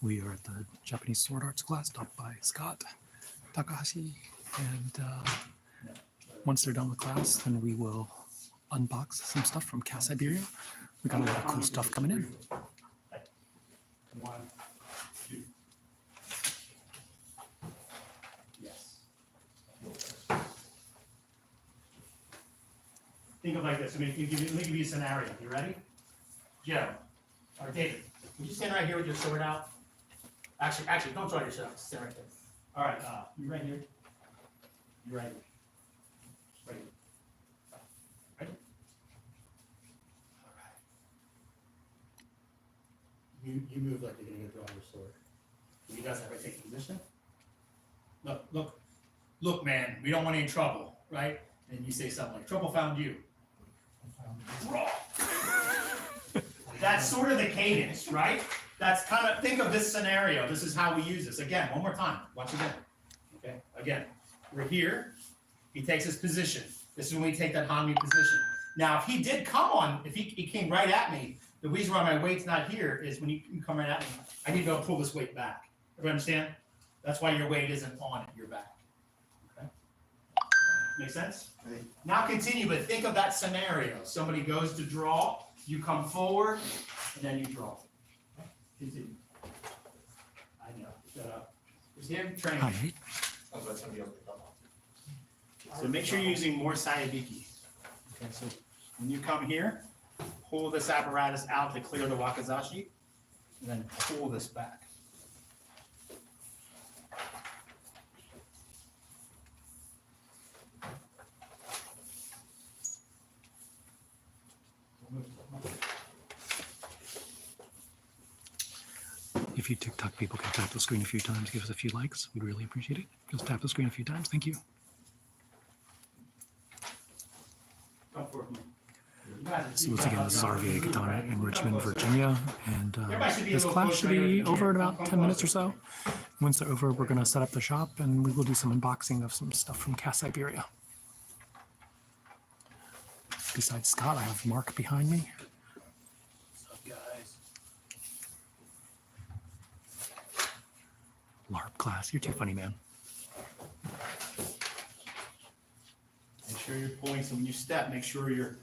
We are at the Japanese sword arts class taught by Scott Takahashi. And once they're done with class, then we will unbox some stuff from Cat Siberia. We got a lot of cool stuff coming in. 1, 2. Yes. Think of it like this. Let me give you a scenario. You ready? Joe, or David, would you stand right here with your sword out? Actually, don't draw your sword out. Stand right there. All right, you right here. You right here. Right here. Ready? All right. You move like you're gonna go draw your sword. You guys ever take a position? Look, man. We don't want any trouble, right? And you say something like, "Trouble found you." Draw. That's sort of the cadence, right? That's kind of, think of this scenario. This is how we use this. Again, one more time. Watch again. Okay, again. We're here. He takes his position. This is when we take that Hanway position. Now, if he did come on, if he came right at me, the reason why my weight's not here is when you come right at me, I need to go pull this weight back. Everybody understand? That's why your weight isn't on it, your back. Okay? Make sense? Right. Now continue, but think of that scenario. Somebody goes to draw, you come forward, and then you draw. Okay? Continue. I know. Shut up. It's him training. Hi. Oh, let somebody else pick up. So make sure you're using more sayabiki. Okay, so when you come here, pull this apparatus out to clear the wakizashi, and then pull this back. If you TikTok people can tap the screen a few times, give us a few likes. We'd really appreciate it. Just tap the screen a few times. Thank you. So once again, this is RVA Katana in Richmond, Virginia. And this class should be over in about 10 minutes or so. Once they're over, we're going to set up the shop and we will do some unboxing of some stuff from Cat Siberia. Besides Scott, I have Mark behind me. LARP class, you're too funny, man. Make sure you're pulling, so when you step, make sure you're...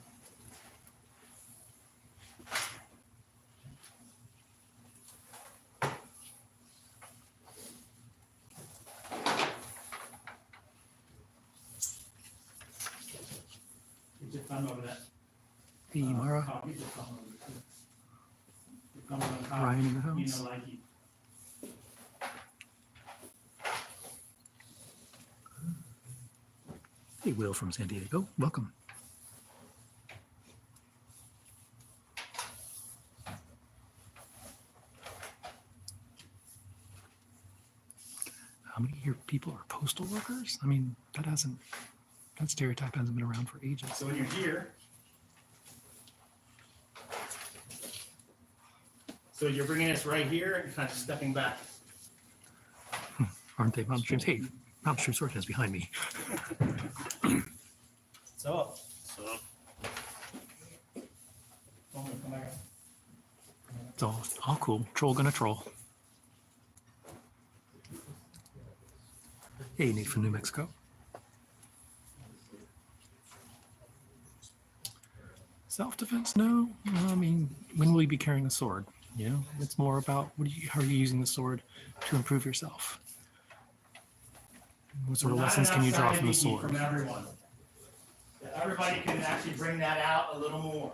Get your thumb over that. Hey, Mara. Get your thumb over it. Your thumb on top. Ryan in the You house. know, like you. Hey, Will from San Diego. Welcome. How many of your people are postal workers? I mean, that stereotype hasn't been around for ages. So when you're here, so you're bringing us right here and kind of stepping back. Aren't they, Mountain Streams? Hey, Mountain Stream Sword is behind me. So. Come back up. It's all cool. Troll gonna troll. Hey, Nate from New Mexico. Self-defense? No. I mean, when will you be carrying a sword? You know, it's more about how are you using the sword to improve yourself? What sort of lessons can you draw from the sword? From everyone. Everybody can actually bring that out a little more.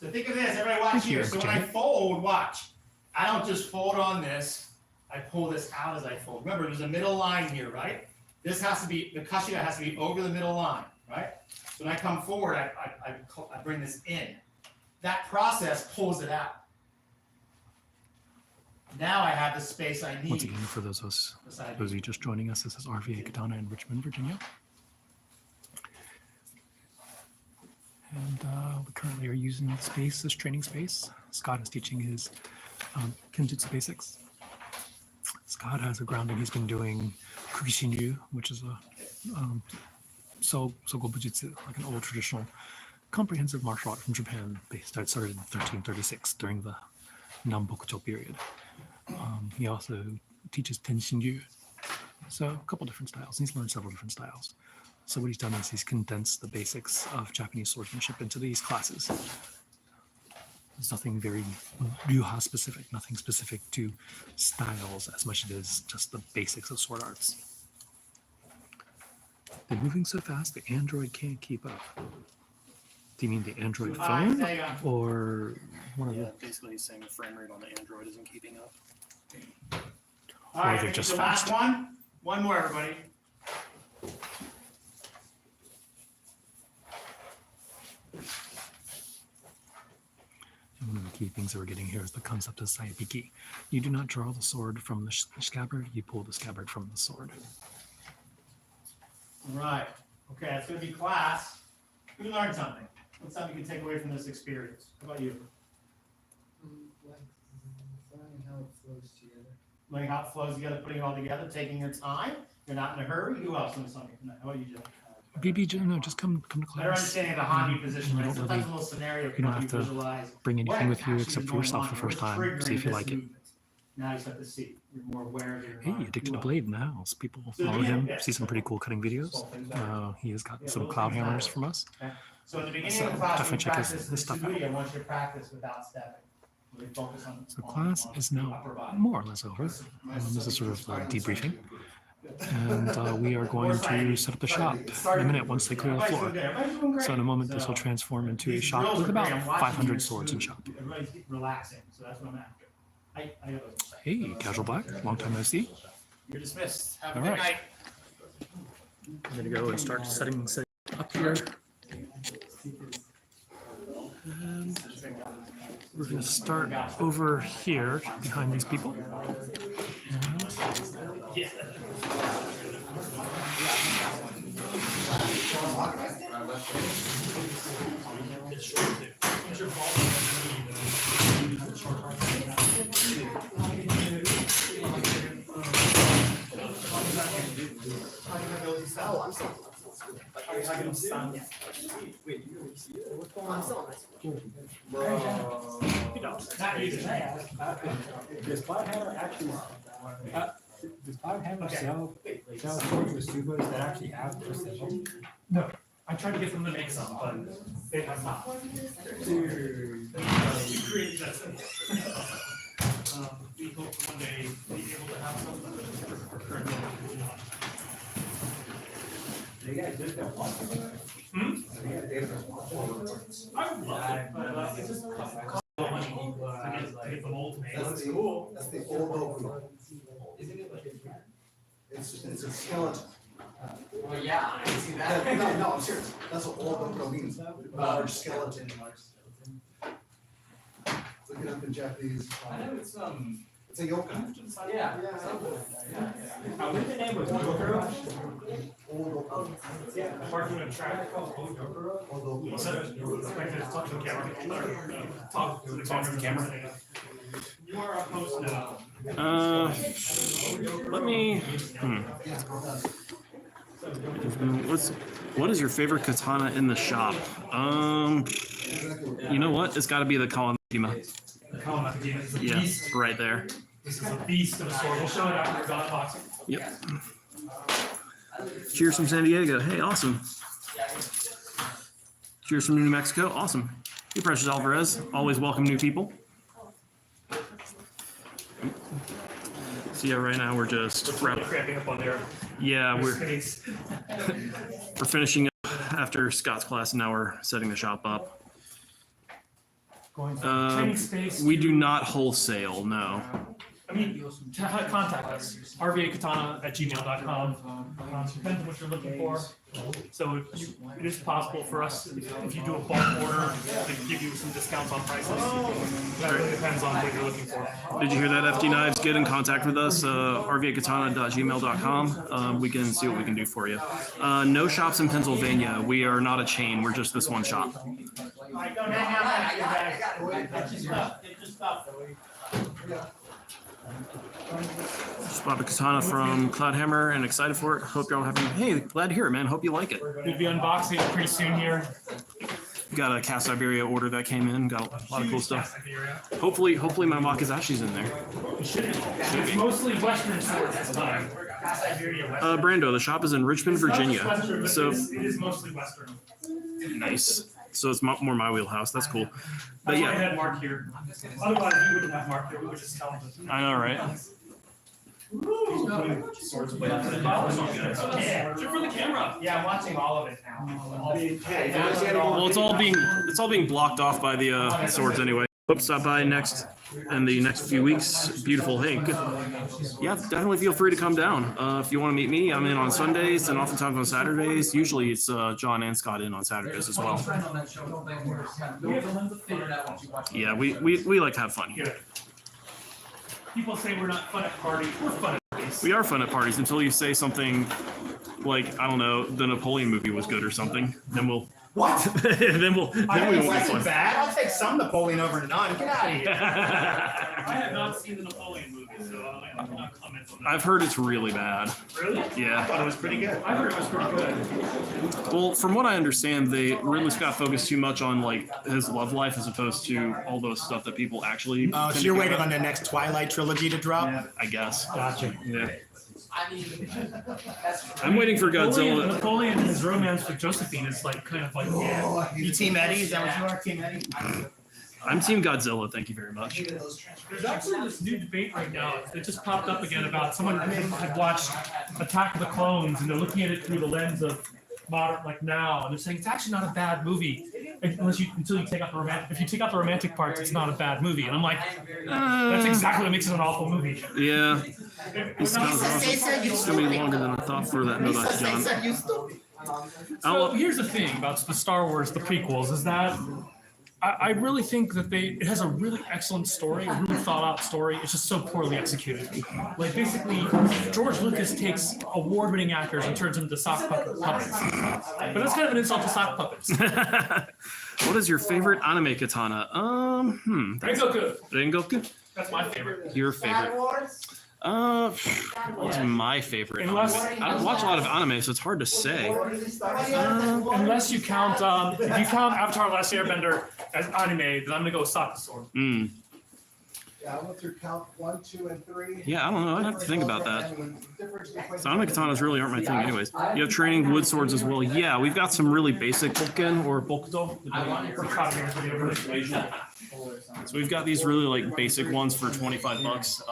So think of this, everybody watch here. So when I fold, watch. I don't just fold on this. I pull this out as I fold. Remember, there's a middle line here, right? This has to be, the kashiga has to be over the middle line, right? So when I come forward, I bring this in. That process pulls it out. Now I have the space I need. Once again, for those of you just joining us, this is RVA Katana in Richmond, Virginia. And we currently are using the space, this training space. Scott is teaching his Kenjutsu basics. Scott has a grounding. He's been doing Kugishinryu, which is a Sogo Bujutsu, like an old traditional comprehensive martial art from Japan. Started in 1336 during the Nambokucho period. He also teaches Tenshinryu. So a couple different styles. He's learned several different styles. So what he's done is he's condensed the basics of Japanese swordsmanship into these classes. There's nothing very Ryuha specific, nothing specific to styles as much as it is just the basics of sword arts. They're moving so fast the Android can't keep up. Do you mean the Android phone or one of the? Basically he's saying the frame rate on the Android isn't keeping up. All right, they're just the last fast. one. One more, everybody. And one of the key things that we're getting here is the concept of saibiki. You do not draw the sword from the scabbard, you pull the scabbard from the sword. All right. Okay, that's going to be class. We learned something. What's something you can take away from this experience? How about you? Learning how it flows together. Learning how it flows together, putting it all together, taking your time. You're not in a hurry. Who else knows something tonight? How about you, Joe? BB, no, just come to Better class. understanding of the Hanway position, You right? don't Sometimes a really- little scenario you can don't help you have to visualize. Bring anything with you what except for actually is yourself going the on, first what's time. See if you triggering like this it. movement. Now you start to see. You're more aware of your Hey, environment. Addicted Who to else? Blade now. People So follow yeah, him, yeah. see some pretty cool cutting videos. He has got some cloud hammers from us. So in the beginning So of the class, definitely we check his practice this stuff out. duty. I want you to practice without stepping. We focus on. So class is now more or less over. This is sort of debriefing. And we are going to set up the shop in a minute once they clear the floor. So in a moment, this will transform into a shop with about 500 swords in shop. Everybody's relaxing, so that's what I'm after. I got those. Hey, Casual Black, long time no see. You're dismissed. Have a All good right. night. I'm gonna go and start setting up here. And we're gonna start over here behind these people. Does Cloud Hammer actually, does Cloud Hammer sell swords with supers that actually have precision? No, I tried to get them to make some, but they have not. Dude. We created that. We hope to one day be able to have some, but we're currently not. They got different ones. They got different ones. I would love it, but it's just cost money to get the mold made. That's cool. That's the old oak. It's a skeleton. Well, yeah, I see that. No, I'm serious. That's what old oak means. Large skeleton. Look it up in Japanese. I know it's It's a yokai. yeah. With the name was Yokoro. Old oak. Yeah, working with a track called Yokoro. Old oak. What's that? Talk to the camera. Talk to the camera. You are a host now. Let me. What is your favorite katana in the shop? You know what? It's got to be the Kawamakima. Nagamaki is a Yeah, beast. right there. This is a beast of a sword. We'll show it after we're done boxing. Yep. Cheers from San Diego. Hey, awesome. Cheers from New Mexico. Awesome. Hey, Precious Alvarez. Always welcome new people. So yeah, right now we're just Cramping up on there. yeah, we're Space. we're finishing up after Scott's class, and now we're setting the shop up. Going from training space. We do not wholesale, no. I mean, contact us. RVA Katana at gmail.com. Depends on what you're looking for. So it is possible for us, if you do a bulk order, to give you some discounts on prices. That really depends on what you're looking for. Did you hear that, FD Knives? Get in contact with us, rvakatana.gmail.com. We can see what we can do for you. No shops in Pennsylvania. We are not a chain. We're just this one shop. Don't hang out back here, guys. Get your stuff. Get your stuff. Just bought a katana from Cloudhammer and excited for it. Hope you're all having. Hey, glad to hear it, man. Hope you like it. We'll be unboxing it pretty soon here. Got a Cast Siberia order that came in. Got a lot of cool stuff. Hopefully my Makizashi's in there. It's mostly Western swords this time. Brando, the shop is in Richmond, Virginia. So it is mostly Western. nice. So it's more my wheelhouse. That's cool. But That's why I yeah, had Mark here. Otherwise, we wouldn't have Mark here. We would just tell him. I know, right? Yeah, for the camera. Yeah, I'm watching all of it now. Well, it's all being blocked off by the swords anyway. Hope to stop by next in the next few weeks. Beautiful. Hey, good. Yeah, definitely feel free to come down. If you want to meet me, I'm in on Sundays and oftentimes on Saturdays. Usually it's John and Scott in on Saturdays as well. Yeah, we like to have fun here. People say we're not fun at parties. We're fun at parties. We are fun at parties until you say something like, I don't know, the Napoleon movie was good or something. Then we'll What? then we won't be Wasn't fun. bad. I'll take some Napoleon over none. Get out of here. I have not seen the Napoleon movie, so I cannot comment on that. I've heard it's really bad. Really? I Yeah. thought it was pretty good. I heard it was pretty good. Well, from what I understand, Ridley Scott focused too much on like his love life as opposed to all those stuff that people actually. Oh, so tend you're to waiting care on about. the next Twilight trilogy to drop? I guess. Gotcha. Yeah. I mean, that's I'm waiting for Godzilla. Napoleon and his romance with Josephine is like kind of like, yeah. You Team Eddie? Is that what you are, Team Eddie? I'm Team Godzilla. Thank you very much. There's actually this new debate right now that just popped up again about someone had watched Attack of the Clones and they're looking at it through the lens of modern, like now, and they're saying it's actually not a bad movie until you take out the romantic. If you take out the romantic parts, it's not a bad movie. And I'm like, that's exactly what makes it an awful movie. Yeah. This sounds awesome. It's gonna be longer than I thought for that note, John. So here's the thing about the Star Wars, the prequels, is that I really think that it has a really excellent story, a really thought out story. It's just so poorly executed. Like basically, George Lucas takes award-winning actors and turns them into sock puppets. But that's kind of an insult to sock puppets. What is your favorite anime katana? Rengoku. Rengoku? That's my favorite. Your favorite? What's my favorite? Unless- Anime? I don't watch a lot of anime, so it's hard to say. Unless you count, if you count Avatar: Last Airbender as anime, then I'm gonna go with Sokka Sword. Yeah, I went through count 1, 2, and 3. Yeah, I don't know. I'd have to think about that. So anime katanas really aren't my thing anyways. You have training wood swords as well. Yeah, we've got some really basic Bokken or Bokuto. So we've got these really like basic ones for $25.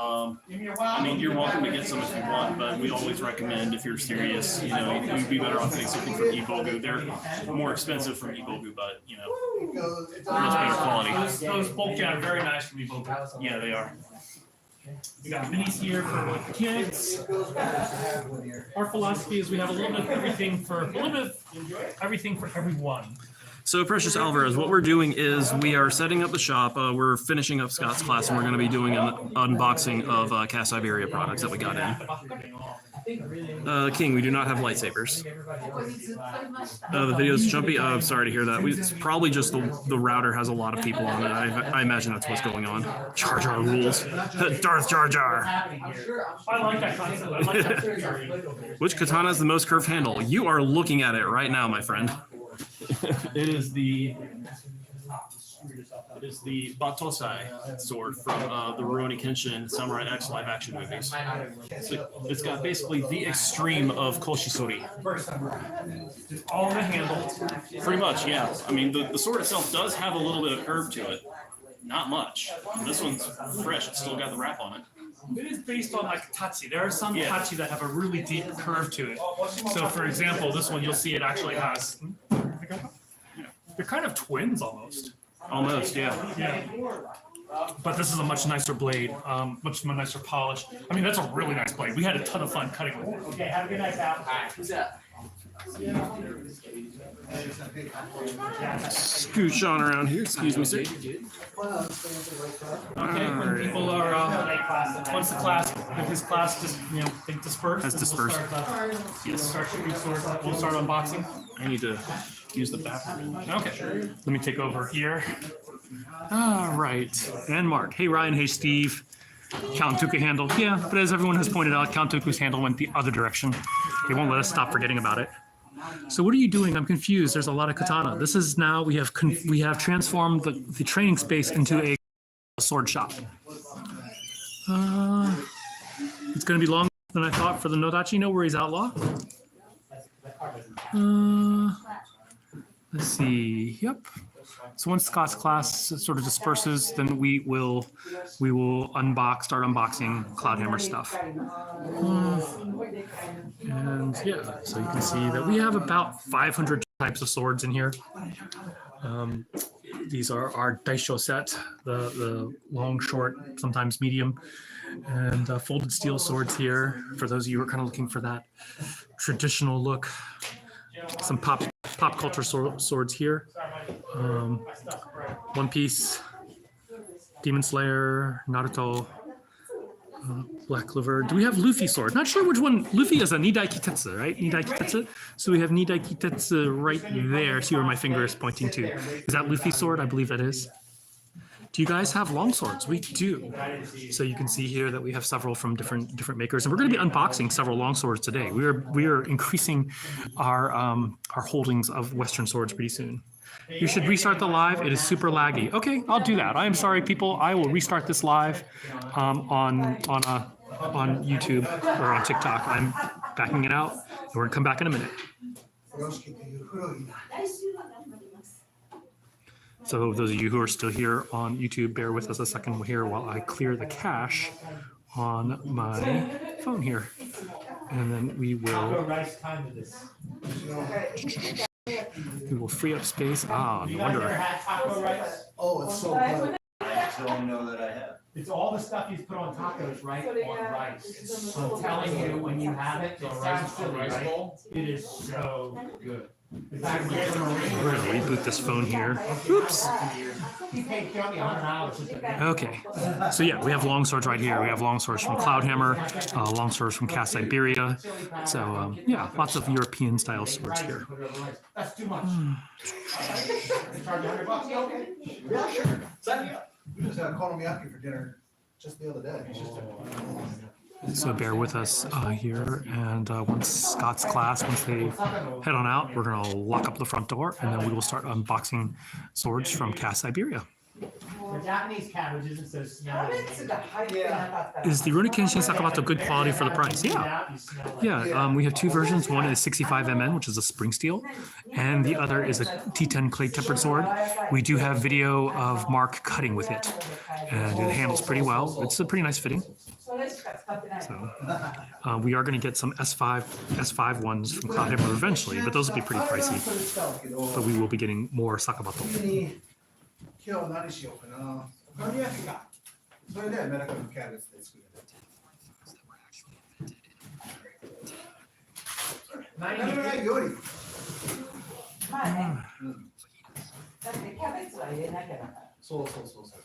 I mean, you're welcome to get some if you want, but we always recommend if you're serious, you know, you'd be better off getting something from Ibogu. They're more expensive from Ibogu, but you know, much better quality. Those Bokken are very nice from Ibogu. Yeah, they are. We got minis here for like the kids. Our philosophy is we have a little bit of everything for everyone. So Precious Alvarez, what we're doing is we are setting up the shop. We're finishing up Scott's class, and we're going to be doing an unboxing of Cast Siberia products that we got in. King, we do not have lightsabers. The video's jumpy. I'm sorry to hear that. It's probably just the router has a lot of people on it. I imagine that's what's going on. Jar Jar rules. Darth Jar Jar. I like that concept. I like that. Which katana has the most curved handle? You are looking at it right now, my friend. It is the Batosai sword from the Rurouni Kenshin Samurai X live action movies. So it's got basically the extreme of Koshisori. All the handles. Pretty much, yeah. I mean, the sword itself does have a little bit of curve to it. Not much. And this one's fresh. It's still got the wrap on it. It is based on like tachi. There are some Yeah. tachi that have a really deep curve to it. So for example, this one you'll see it actually has. They're kind of twins almost. Almost, yeah. Yeah. But this is a much nicer blade, much nicer polish. I mean, that's a really nice blade. We had a ton of fun cutting it. Okay, have a good night, pal. who's that? Scooch on around here. Excuse me, sir. Okay, when people are, once the class, if his class just, they disperse. Has then dispersed. We'll start shooting swords. We'll start unboxing. I need to use the bathroom. Okay, let me take over here. All right. And Mark. Hey, Ryan. Hey, Steve. Count Dooku handle. Yeah, but as everyone has pointed out, Count Dooku's handle went the other direction. They won't let us stop forgetting about it. So what are you doing? I'm confused. There's a lot of katana. This is now we have transformed the training space into a sword shop. It's going to be longer than I thought for the Nodachi. No worries, outlaw. Let's see. Yep. So once Scott's class sort of disperses, then we will start unboxing Cloudhammer stuff. And yeah, so you can see that we have about 500 types of swords in here. These are our daisho set, the long, short, sometimes medium, and folded steel swords here. For those of you who are kind of looking for that traditional look, some pop culture swords here. One Piece, Demon Slayer, Naruto, Black Clover. Do we have Luffy sword? Not sure which one. Luffy is a Nidai Kitetsu, right? Nidai Kitetsu. So we have Nidai Kitetsu right there. See where my finger is pointing to. Is that Luffy sword? I believe that is. Do you guys have long swords? We do. So you can see here that we have several from different makers, and we're going to be unboxing several long swords today. We are increasing our holdings of Western swords pretty soon. You should restart the live. It is super laggy. Okay, I'll do that. I am sorry, people. I will restart this live on YouTube or on TikTok. I'm backing it out, and we're gonna come back in a minute. So those of you who are still here on YouTube, bear with us a second here while I clear the cache on my phone here. And then we will free up space. No wonder. Oh, it's so good. I don't know that I have. It's all the stuff he's put on tacos, right? On rice. I'm telling you, when you have it, it's rice chili, right? It is so good. We're gonna reboot this phone here. Oops. Okay. So yeah, we have long swords right here. We have long swords from Cloudhammer, long swords from Cast Siberia. So yeah, lots of European style swords here. That's too much. Yeah, sure. Sign me up. We just had okonomiyaki for dinner just the other day. So bear with us here, and once Scott's class, once they head on out, we're gonna lock up the front door, and then we will start unboxing swords from Cast Siberia. The Japanese cabbage isn't so smelly. Is the Rurouni Kenshin Sakamoto good quality for the price? Yeah. Yeah, we have two versions. One is 65 MN, which is a spring steel, and the other is a T10 clay tempered sword. We do have video of Mark cutting with it, and it handles pretty well. It's a pretty nice fitting. So we are going to get some S5 ones from Cloudhammer eventually, but those will be pretty pricey. But we will be getting more Sakamoto. 今日何しようかな。お好み焼きか。それでメダカのキャベツで作る。何料理。まあね。だってキャベツは入れなきゃだから。そうそうそうそ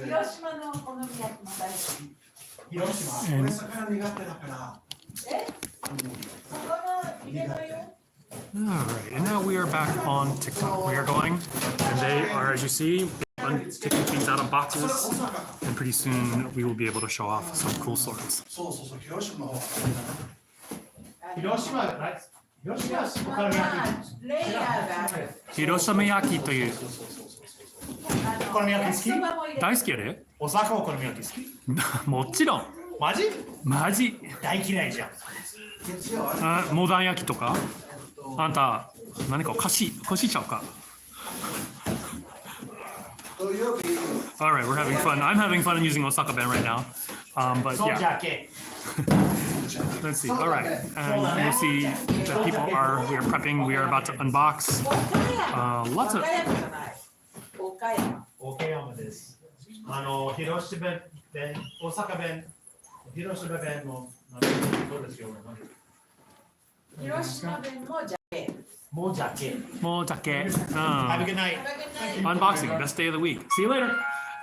う。広島のお好み焼きも大好き。広島。俺魚苦手だから。え？魚入れないよ。All right, and now we are back on TikTok. We are going, and they are, as you see, taking things out of boxes, and pretty soon we will be able to show off some cool swords. そうそうそう、広島の方。広島お好み焼き。レイヤーがある。広島焼きというお好み焼き好き？大好きやで。お酒お好み焼き好き？もちろん。マジ？マジ。大嫌いじゃん。モダン焼きとか？あんた何かおかしいちゃうか。All right, we're having fun. I'm having fun using Osaka Ben right now. But yeah. Let's see. All right, and you'll see that we are prepping. We are about to unbox lots of. 岡山です。広島弁、大阪弁、広島弁のそうですよ。広島弁もじゃけ。もうじゃけ。もうだけ。Have a good night. Unboxing, best day of the week. See you later.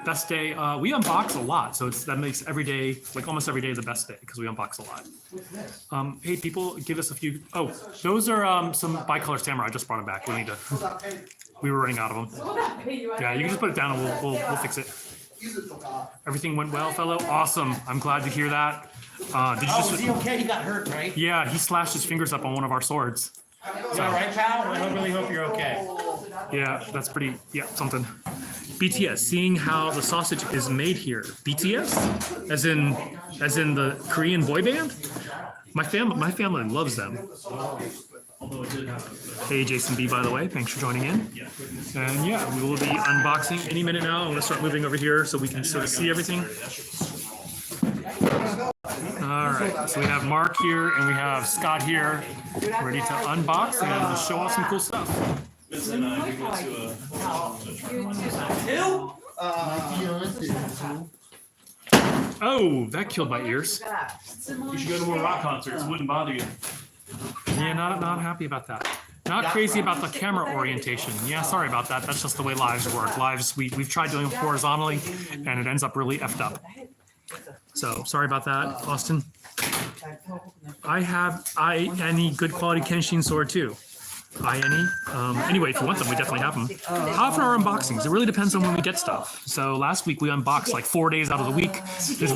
Best day. We unbox a lot, so that makes every day, like almost every day, the best day because we unbox a lot. Hey, people, give us a few. Oh, those are some bicolor samurai. I just brought them back. We were running out of them. Yeah, you can just put it down and we'll fix it. Everything went well, fellow. Awesome. I'm glad to hear that. Did you Oh, is just? he okay? He got hurt, right? Yeah, he slashed his fingers up on one of our swords. You all right, pal? I really hope you're okay. Yeah, that's pretty. Yeah, something. BTS, seeing how the sausage is made here. BTS, as in the Korean boy band. My family loves them. Hey, Jason B, by the way, thanks for joining in. And yeah, we will be unboxing any minute now. I'm going to start moving over here so we can sort of see everything. All right, so we have Mark here and we have Scott here, ready to unbox and show off some cool stuff. Oh, that killed my ears. You should go to more rock concerts. Wouldn't bother you. Yeah, not happy about that. Not crazy about the camera orientation. Yeah, sorry about that. That's just the way lives work. Lives, we've tried doing it horizontally, and it ends up really effed up. So sorry about that, Austin. I any good quality Kenshin sword too. Anyway, if you want them, we definitely have them. How often are unboxings? It really depends on when we get stuff. So last week we unboxed like 4 days out of the week.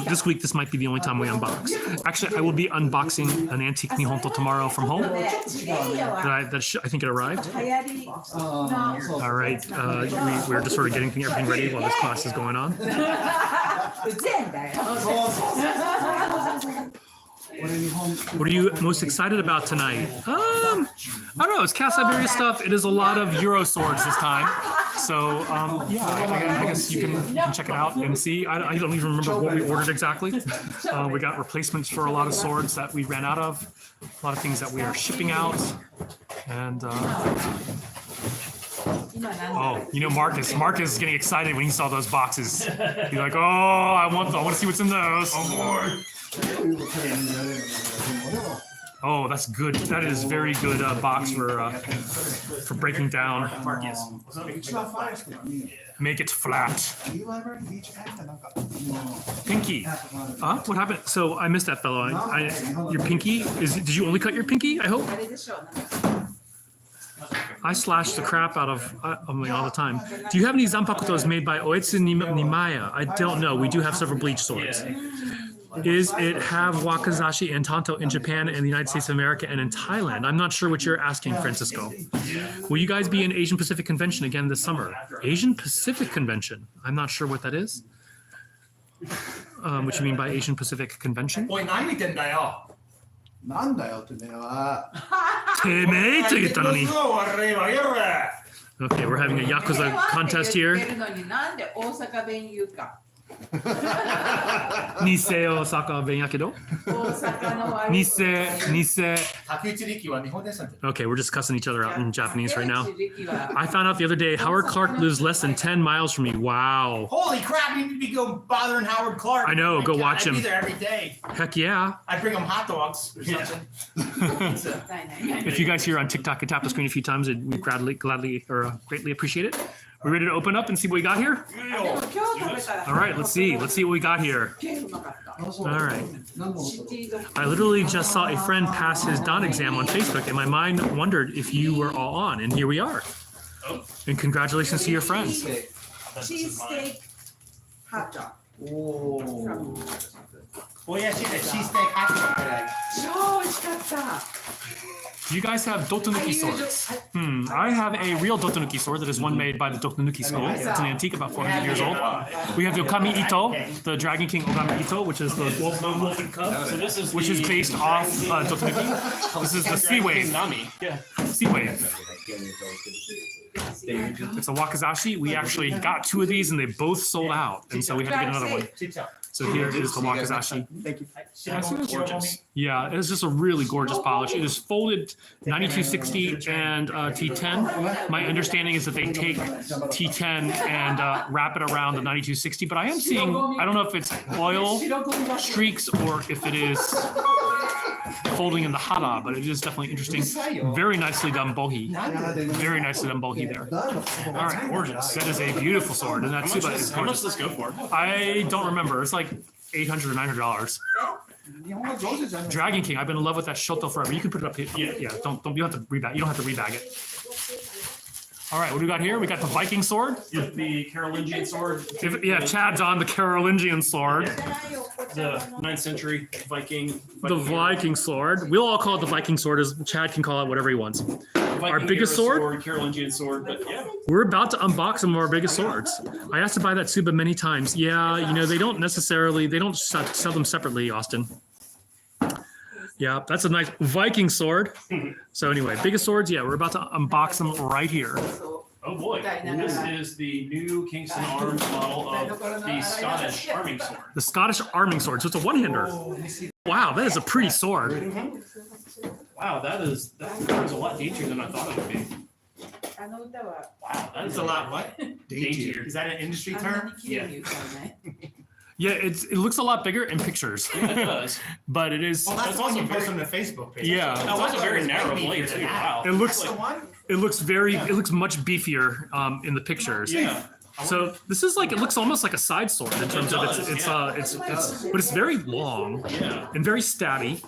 This week, this might be the only time we unbox. Actually, I will be unboxing an antique Nihonto tomorrow from home. I think it arrived. All right, we're just sort of getting everything ready while this class is going on. What are you most excited about tonight? I don't know. It's Cast Iberia stuff. It is a lot of Euro swords this time. So yeah, I guess you can check it out and see. I don't even remember what we ordered exactly. We got replacements for a lot of swords that we ran out of. A lot of things that we are shipping out. And oh, you know, Marcus is getting excited when he saw those boxes. He's like, oh, I want to see what's in those. Oh, boy. Oh, that's good. That is very good box for breaking down. Make it flat. Pinky. What happened? So I missed that fellow. Your pinky did you only cut your pinky? I hope. I slash the crap out of me all the time. Do you have any zanpakutos made by Oetsu Nimaya? I don't know. We do have several Bleach swords. Is it have wakizashi and tanto in Japan and the United States of America and in Thailand? I'm not sure what you're asking, Francisco. Will you guys be in Asian Pacific Convention again this summer? Asian Pacific Convention? I'm not sure what that is. What you mean by Asian Pacific Convention? おい、何見てんだよ。なんだよってめえは。てめえって言ったのに。 Okay, Okay, we're having a Yakuza contest here. Nisei Osaka ben yakedo? Nisei. Okay, we're just cussing each other out in Japanese right now. I found out the other day Howard Clark lives less than 10 miles from me. Wow. Holy crap, you need to be go bothering Howard Clark. I know, go watch I'd him. be there every day. Heck yeah. I'd bring him hot dogs or something. If you guys here on TikTok could tap the screen a few times, we greatly appreciate it. We ready to open up and see what we got here? All right, let's see what we got here. All right. I literally just saw a friend pass his DON exam on Facebook, and my mind wondered if you were all on, and here we are. And congratulations to your friends. Cheesesteak hot dog. Oh yeah, she did cheesesteak hot dog today. 超美味しかった。 Do you guys have Dotonuki swords? I have a real Dotonuki sword that is one made by the Dotonuki school. It's an antique, about 400 years old. We have the Okami Ito, the Dragon King Okami Ito, which is the wolf and cub, which is based off Dotonuki. This is the Sea Wave. Sea Wave. It's a wakizashi. We actually got 2 of these and they both sold out, and so we had to get another one. So here is the wakizashi. Thank you. Gorgeous. Yeah, it's just a really gorgeous polish. It is folded 9260 and T10. My understanding is that they take T10 and wrap it around the 9260, but I am seeing, I don't know if it's oil streaks or if it is folding in the hara, but it is definitely interesting. Very nicely done bohi. Very nicely done bohi there. All right, gorgeous. That is a beautiful sword, and that's How much does this go for? I don't remember. It's like $800 or $900. Dragon King. I've been in love with that Shoto forever. You can put it up here. Yeah. Don't you don't have to rebag. You don't have to rebag it. All right, what do we got here? We got the Viking sword. The Carolingian sword. Yeah, Chad's on the Carolingian sword. The 9th century Viking. The Viking sword. We'll all call it the Viking sword, as Chad can call it whatever he wants. Viking biggest era sword? Carolingian sword, but yeah. We're about to unbox some of our biggest swords. I asked to buy that Tsuba many times. Yeah, you know, they don't sell them separately, Austin. Yeah, that's a nice Viking sword. So anyway, biggest swords, yeah, we're about to unbox them right here. Oh boy, this is the new Kingston Arms model of the Scottish arming sword. The Scottish arming sword, so it's a one-hander. Wow, that is a pretty sword. Wow, that is a lot daintier than I thought it would be. Wow, that It's is a lot what? daintier. Is that an industry term? Yeah. Yeah, it looks a lot bigger in pictures. Yeah, it does. But it is. Well, that's That's also also you post very- on the Facebook page. Yeah. That was a very narrow blade too. Wow. It looks That's the one? it looks much beefier in the pictures. Yeah. So this is like, it looks almost like a side sword in terms of does, but it's very long Yeah. and very stabby.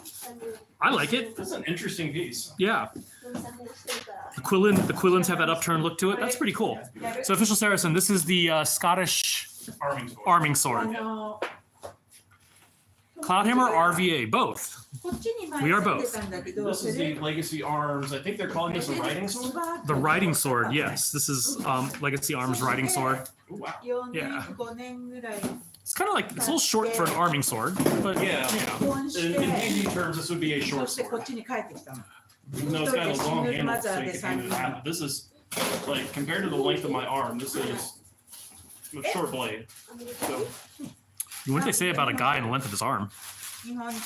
I like it. That's an interesting piece. Yeah. The quillins have that upturned look to it. That's pretty cool. So official Saracen, this is the Scottish Arming sword. arming sword. Cloudhammer, RVA, both. We are both. This is the Legacy Arms. I think they're calling this a riding sword. The riding sword, yes. This is Legacy Arms riding sword. Oh, wow. Yeah. It's kind of like, it's a little short for an arming sword, but Yeah. In PG terms, this would be a short sword. Even though it's got a long handle, so you can hang it out. This is, like, compared to the length of my arm, this is a short blade. So, what did they say about a guy and the length of his arm? Let's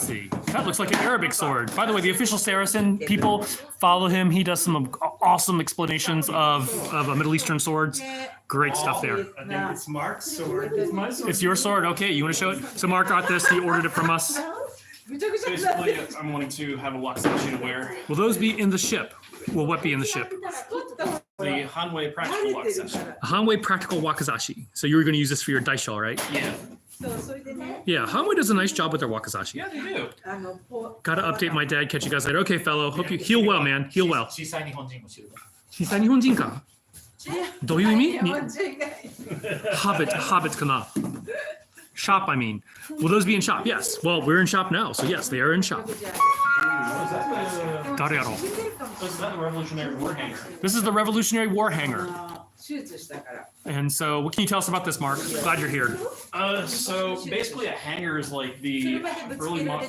see. That looks like an Arabic sword. By the way, the official Saracen people follow him. He does some awesome explanations of Middle Eastern swords. Great stuff there. I think it's Mark's sword. It's my sword. It's your sword. Okay, you want to show it? So Mark got this. He ordered it from us. basically, I'm wanting to have a wakizashi to wear. Will those be in the ship? Will what be in the ship? The Hanway practical wakizashi. A Hanway practical wakizashi. So you were going to use this for your daisho, right? Yeah. Yeah, Hanway does a nice job with their wakizashi. Yeah, they do. Got to update my dad. Catch you guys later. Okay, fellow. Hope you heal well, man. Heal well. 小さい日本人も知る。小さい日本人か？どういう意味？Hobbit かな？ Shop, I mean. Will those be in shop? Yes. Well, we're in shop now, so yes, they are in shop. 誰やろう？ This is not the Revolutionary War hanger. This is the Revolutionary War hanger. And so, what can you tell us about this, Mark? Glad you're here. So basically, a hanger is like the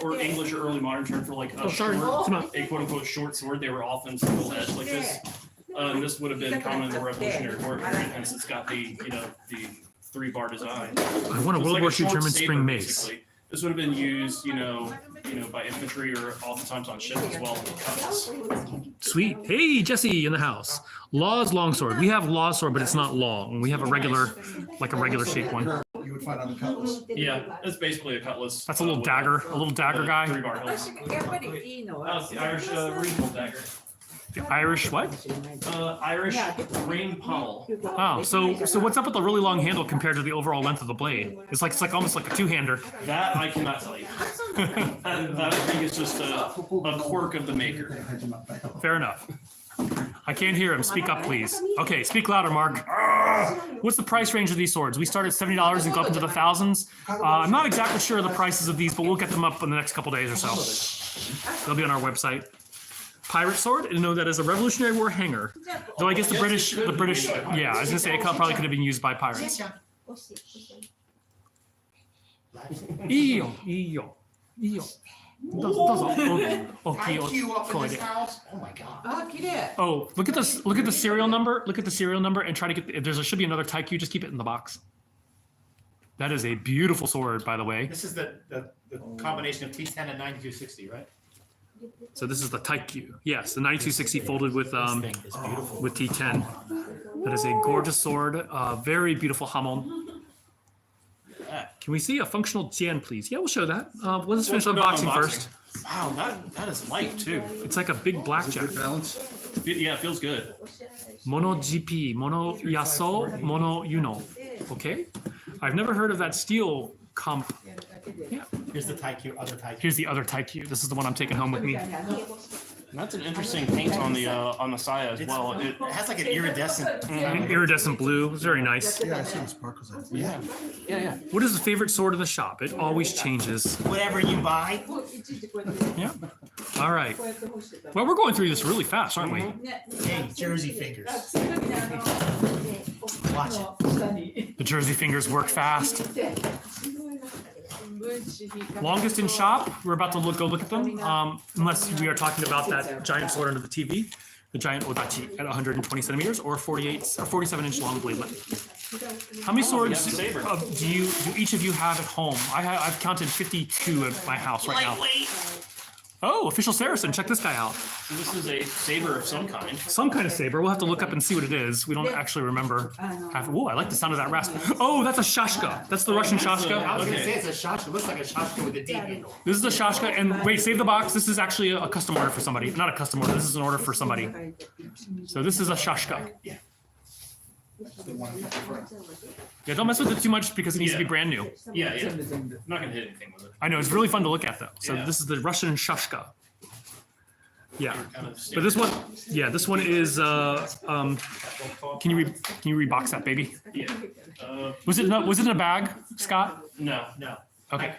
or English or early modern term for like a sorry. short, Come on. a quote unquote short sword. They were often single edged like this. And this would have been common in the Revolutionary War period, hence it's got the the 3-bar design. I want a It's World like War a II short German saber, spring mace. basically. This would have been used, by infantry or oftentimes on ships as well. Cutlass. Sweet. Hey, Jesse in the house. Law's longsword. We have Law's sword, but it's not long. We have a regular shaped one. You would find on the cutlass. Yeah, it's basically a cutlass. That's a little dagger guy. 3-bar hills. That's the Irish regional dagger. The Irish what? Irish green pommel. Oh, so what's up with the really long handle compared to the overall length of the blade? It's like almost like a two-hander. That I cannot tell you. that I think is just a quirk of the maker. Fair enough. I can't hear him. Speak up, please. Okay, speak louder, Mark. What's the price range of these swords? We start at $70 and go up into the thousands. I'm not exactly sure of the prices of these, but we'll get them up in the next couple days or so. They'll be on our website. Pirate sword, and know that as a Revolutionary War hanger. Though I guess the British, yeah, I was gonna say it probably could have been used by pirates. Iyo. どうぞ。大きい IQ up in 声 this で。 house. Oh my god. Oh, look at this! Look at the serial number. Look at the serial number and try to get. If there should be another Taiku, just keep it in the box. That is a beautiful sword, by the way. This is the combination of T10 and 9260, right? So this is the Taiku. Yes, the 9260 folded with This thing is beautiful. with T10. That is a gorgeous sword. Very beautiful hamon. Can we see a functional Jian, please? Yeah, we'll show that. Let's finish unboxing first. Wow, that is light too. It's like a big blackjack. Balance. Yeah, it feels good. Mono GP, Mono Yaso, Mono Yuno. Okay. I've never heard of that steel comp. Yeah, Here's the other Taikyu. Here's the other Taikyu. This is the one I'm taking home with me. And that's an interesting paint on the saya as well. It has like an iridescent. Iridescent blue. It's very nice. Yeah, I see the sparkles. Yeah. What is the favorite sword of the shop? It always changes. Whatever you buy. Yeah. All right. Well, we're going through this really fast, aren't we? Hey, Jersey fingers. Watch it. The Jersey fingers work fast. Longest in shop. We're about to go look at them. Unless we are talking about that giant sword under the TV, the giant odachi at 120 centimeters or 47-inch long blade length. How many swords do each of you have at home? I've counted 52 at my house right now. Oh, official Saracen. Check this guy out. This is a saber of some kind. Some kind of saber. We'll have to look up and see what it is. We don't actually remember. Oh, I like the sound of that rasp. Oh, that's a shashka. That's the Russian shashka. I was gonna say it's a shashka. It looks like a shashka with a deep handle. This is a shashka. And wait, save the box. This is actually a custom order for somebody. Not a custom order. This is an order for somebody. So this is a shashka. Yeah, don't mess with it too much because it needs to be brand new. Yeah. I'm not gonna hit anything with it. I know, it's really fun to look at though. So Yeah. this is the Russian shashka. Yeah. Kind of But this one, this one is, can you rebox that baby? Yeah. Was it in a bag, Scott? No. Okay.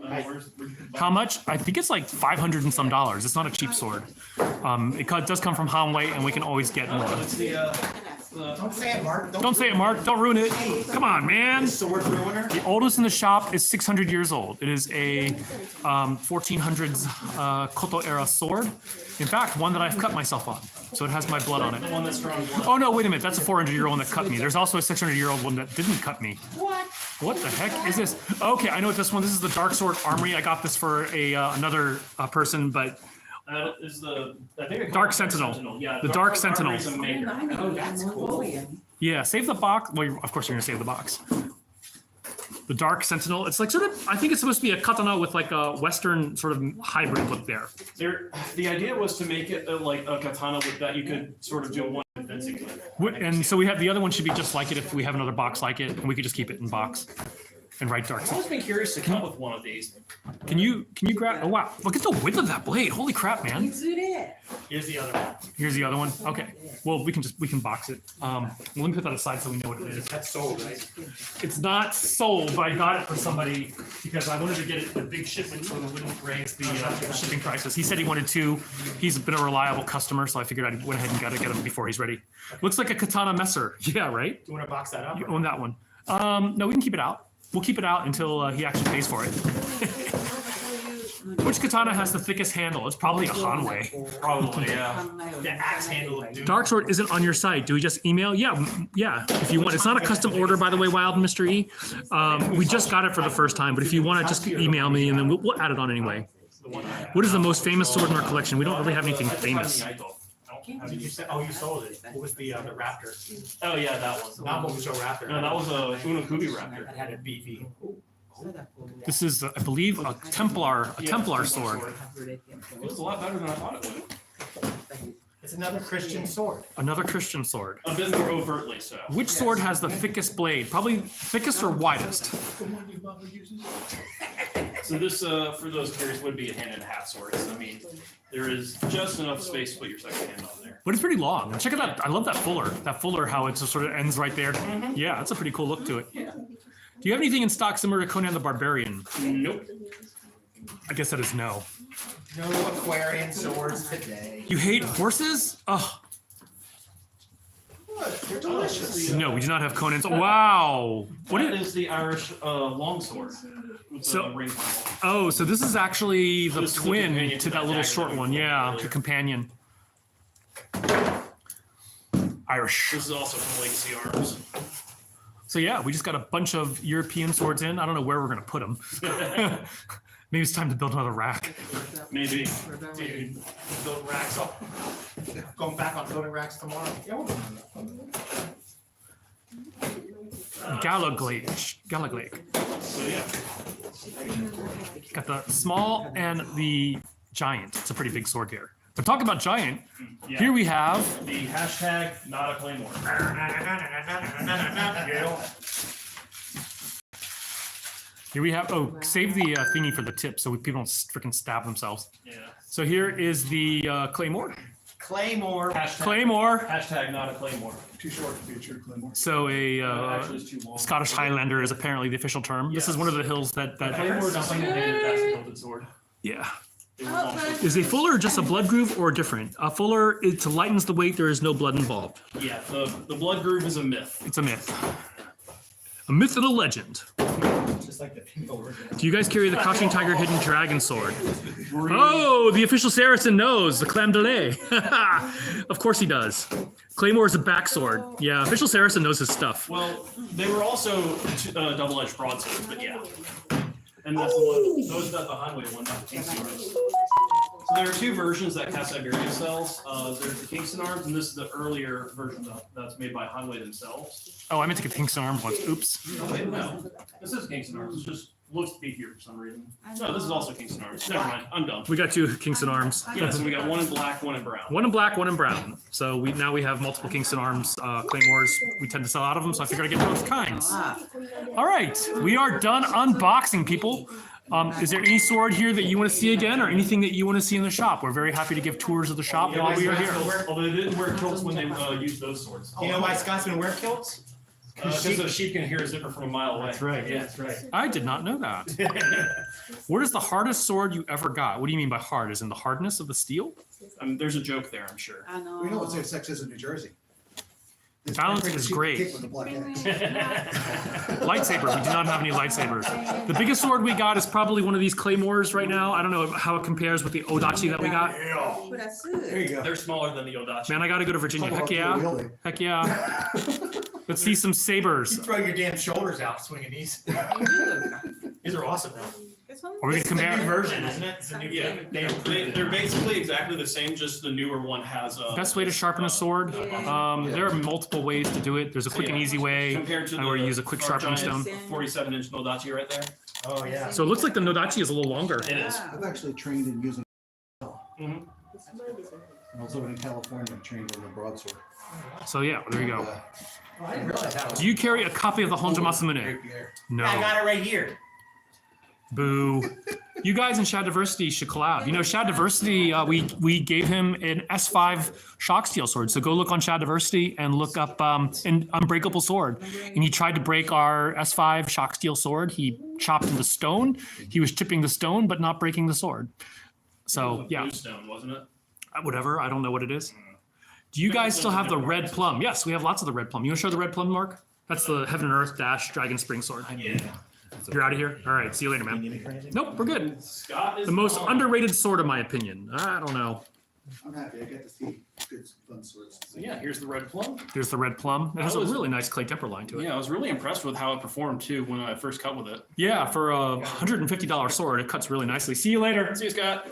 Where's How much? I think it's like $500 and some dollars. It's not a cheap sword. It does come from Hanway, and we can always get more. It's the Don't say it, Mark. Don't say it, Mark. Don't ruin it. Come on, man. Sword ruiner. The oldest in the shop is 600 years old. It is a 1400s Koto era sword. In fact, one that I've cut myself on. So it has my blood on it. one that's strong. Oh no, wait a minute. That's a 400-year-old one that cut me. There's also a 600-year-old one that didn't cut me. What the heck is this? Okay, I know what this one. This is the Dark Sword Armory. I got this for another person, but Is the I think Dark Sentinel. Yeah, The Dark Sentinel. Armory's a maker. Oh, that's cool. yeah, save the box. Well, of course you're gonna save the box. The Dark Sentinel. It's like sort of. I think it's supposed to be a katana with like a Western sort of hybrid look there. The idea was to make it like a katana that you could sort of do one fencing with. And so we have the other one should be just like it if we have another box like it, and we could just keep it in box and write Dark I've Sentinel. always been curious to come up with one of these. Can you grab? Oh wow! Look at the width of that blade. Holy crap, man! Here's the other one. Here's the other one. Okay. Well, we can box it. Well, let me put that aside so we know what it is. That's sold, right? It's not sold, but I got it for somebody because I wanted to get it the big shipment so it wouldn't raise the shipping prices. He said he wanted to. He's been a reliable customer, so I figured I went ahead and got to get him before he's ready. Looks like a katana messer. Yeah, right. Do you want to box that up? You own that one. No, we can keep it out. We'll keep it out until he actually pays for it. Which katana has the thickest handle? It's probably a Hanway. Probably, yeah. The axe handle of doom. Dark Sword isn't on your site. Do we just email? Yeah, if you want. It's not a custom order, by the way, Wild Mr. E. We just got it for the first time, but if you want to, just email me and then we'll add it on anyway. What is the most famous sword in our collection? We don't really have anything famous. You sold it. What was the raptor? Oh yeah, that one. Not what was your raptor. No, that was a Unokubi raptor. That had a beefy. This is, I believe, a Templar sword. It was a lot better than I thought it would. It's another Christian sword. Another Christian sword. A bit more overtly so. Which sword has the thickest blade? Probably thickest or widest? So this, for those curious, would be a hand and a half sword. So, I mean, there is just enough space to put your second hand on there. But it's pretty long. And check it out. I love that fuller. That fuller, how it just sort of ends right there. Yeah, that's a pretty cool look to it. Do you have anything in stock similar to Conan the Barbarian? Nope. I guess that is no. No Aquarian swords today. You hate horses? Oh, They're delicious. no, we do not have Conan's. Wow. What That is? is the Irish longsword. With So- the ring pommel. Oh, so this is actually the This is the twin companion to to that that little dagger short that we one. pulled Yeah, earlier. the companion. Irish. This is also from Legacy Arms. So yeah, we just got a bunch of European swords in. I don't know where we're gonna put them. Maybe it's time to build another rack. Maybe. Dude, build racks up. Going back on building racks tomorrow. Yeah, we'll Galaglake. So yeah. Got the small and the giant. It's a pretty big sword here. But talk about giant. Yeah. Here we have The hashtag not a Claymore. Here we have, save the thingy for the tip so people don't freaking stab themselves. Yeah. So here is the Claymore. Claymore. Claymore. Hashtag not a Claymore. Too short to be a true Claymore. So Actually, it's too long. Scottish Highlander is apparently the official term. This is one of the hills that Claymore is nothing to do. That's a hilted sword. yeah. It was also- Is a fuller just a blood groove or different? A fuller, it lightens the weight. There is no blood involved. Yeah, the blood groove is a myth. It's a myth. A myth and a legend. Just like the people were doing. Do you guys carry the Crouching Tiger Hidden Dragon Sword? Oh, the official Saracen knows the clam de lait. Of course he does. Claymore is a back sword. Yeah, official Saracen knows his stuff. Well, they were also double-edged broadswords, but yeah. And that's the one. Those got the Hanway one, not the Kingston arms. So there are two versions that Cat Siberia sells. There's the Kingston arms, and this is the earlier version that's made by Hanway themselves. Oh, I meant to get the Kingston arms once. Oops. Oh, wait, no. This is Kingston arms. It just looks beefier for some reason. No, this is also Kingston arms. Never mind. I'm done. We got two Kingston arms. Yeah, so we got one in black, one in brown. One in black, one in brown. So now we have multiple Kingston arms Claymores. We tend to sell out of them, so I figured I'd get both kinds. All right, we are done unboxing, people. Is there any sword here that you want to see again, or anything that you want to see in the shop? We're very happy to give tours of the shop while we are here. Although they didn't wear kilts when they used those swords. Do you know why Scotsmen wear kilts? Because a sheep can hear a zipper from a mile away. That's right. Yeah, that's right. I did not know that. What is the hardest sword you ever got? What do you mean by hard? Is in the hardness of the steel? There's a joke there, I'm sure. We know what sex is in New Jersey. It's Balance pretty is cheap great. kick with the black axe. Lightsaber. We do not have any lightsabers. The biggest sword we got is probably one of these Claymores right now. I don't know how it compares with the Odachi that we got. There you go. They're smaller than the Odachi. Man, I got to go to Virginia. Heck yeah. Heck yeah. Let's see some sabers. You throw your damn shoulders out swinging these. These are awesome though. Are we This going to is the new compare? version, isn't it? It's a new Yeah. They're basically exactly the same, just the newer one has a... Best way to sharpen a sword? There are multiple ways to do it. There's a quick and easy way. Compared to Where you use a quick sharpening stone. 47-inch Odachi right there. Oh, yeah. So it looks like the Nodachi is a little longer. It is. I've actually trained in using. Mhm. I was living in California, trained in the broadsword. So yeah, there you go. Oh, I didn't realize that was. Do you carry a copy of the Honja Masamune? Rapier. No. I got it right here. Boo. You guys in Shad Diversity should collab. You know, Shad Diversity, we gave him an S5 shock steel sword. So go look on Shad Diversity and look up an unbreakable sword. And he tried to break our S5 shock steel sword. He chopped in the stone. He was chipping the stone, but not breaking the sword. So yeah, Blue stone, wasn't it? whatever. I don't know what it is. Do you guys still have the red plum? Yes, we have lots of the red plum. You want to show the red plum, Mark? That's the Heaven and Earth Dash Dragon Spring Sword. Yeah. You're out of here? All right, see you later, man. Nope, we're good. Scott is The most gone. underrated sword, in my opinion. I don't know. I'm happy. I get to see good fun swords. So yeah, here's the red plum. There's the red plum. It has a was- really nice clay temper line to it. Yeah, I was really impressed with how it performed too when I first cut with it. Yeah, for a $150 sword, it cuts really nicely. See you later. See you, Scott.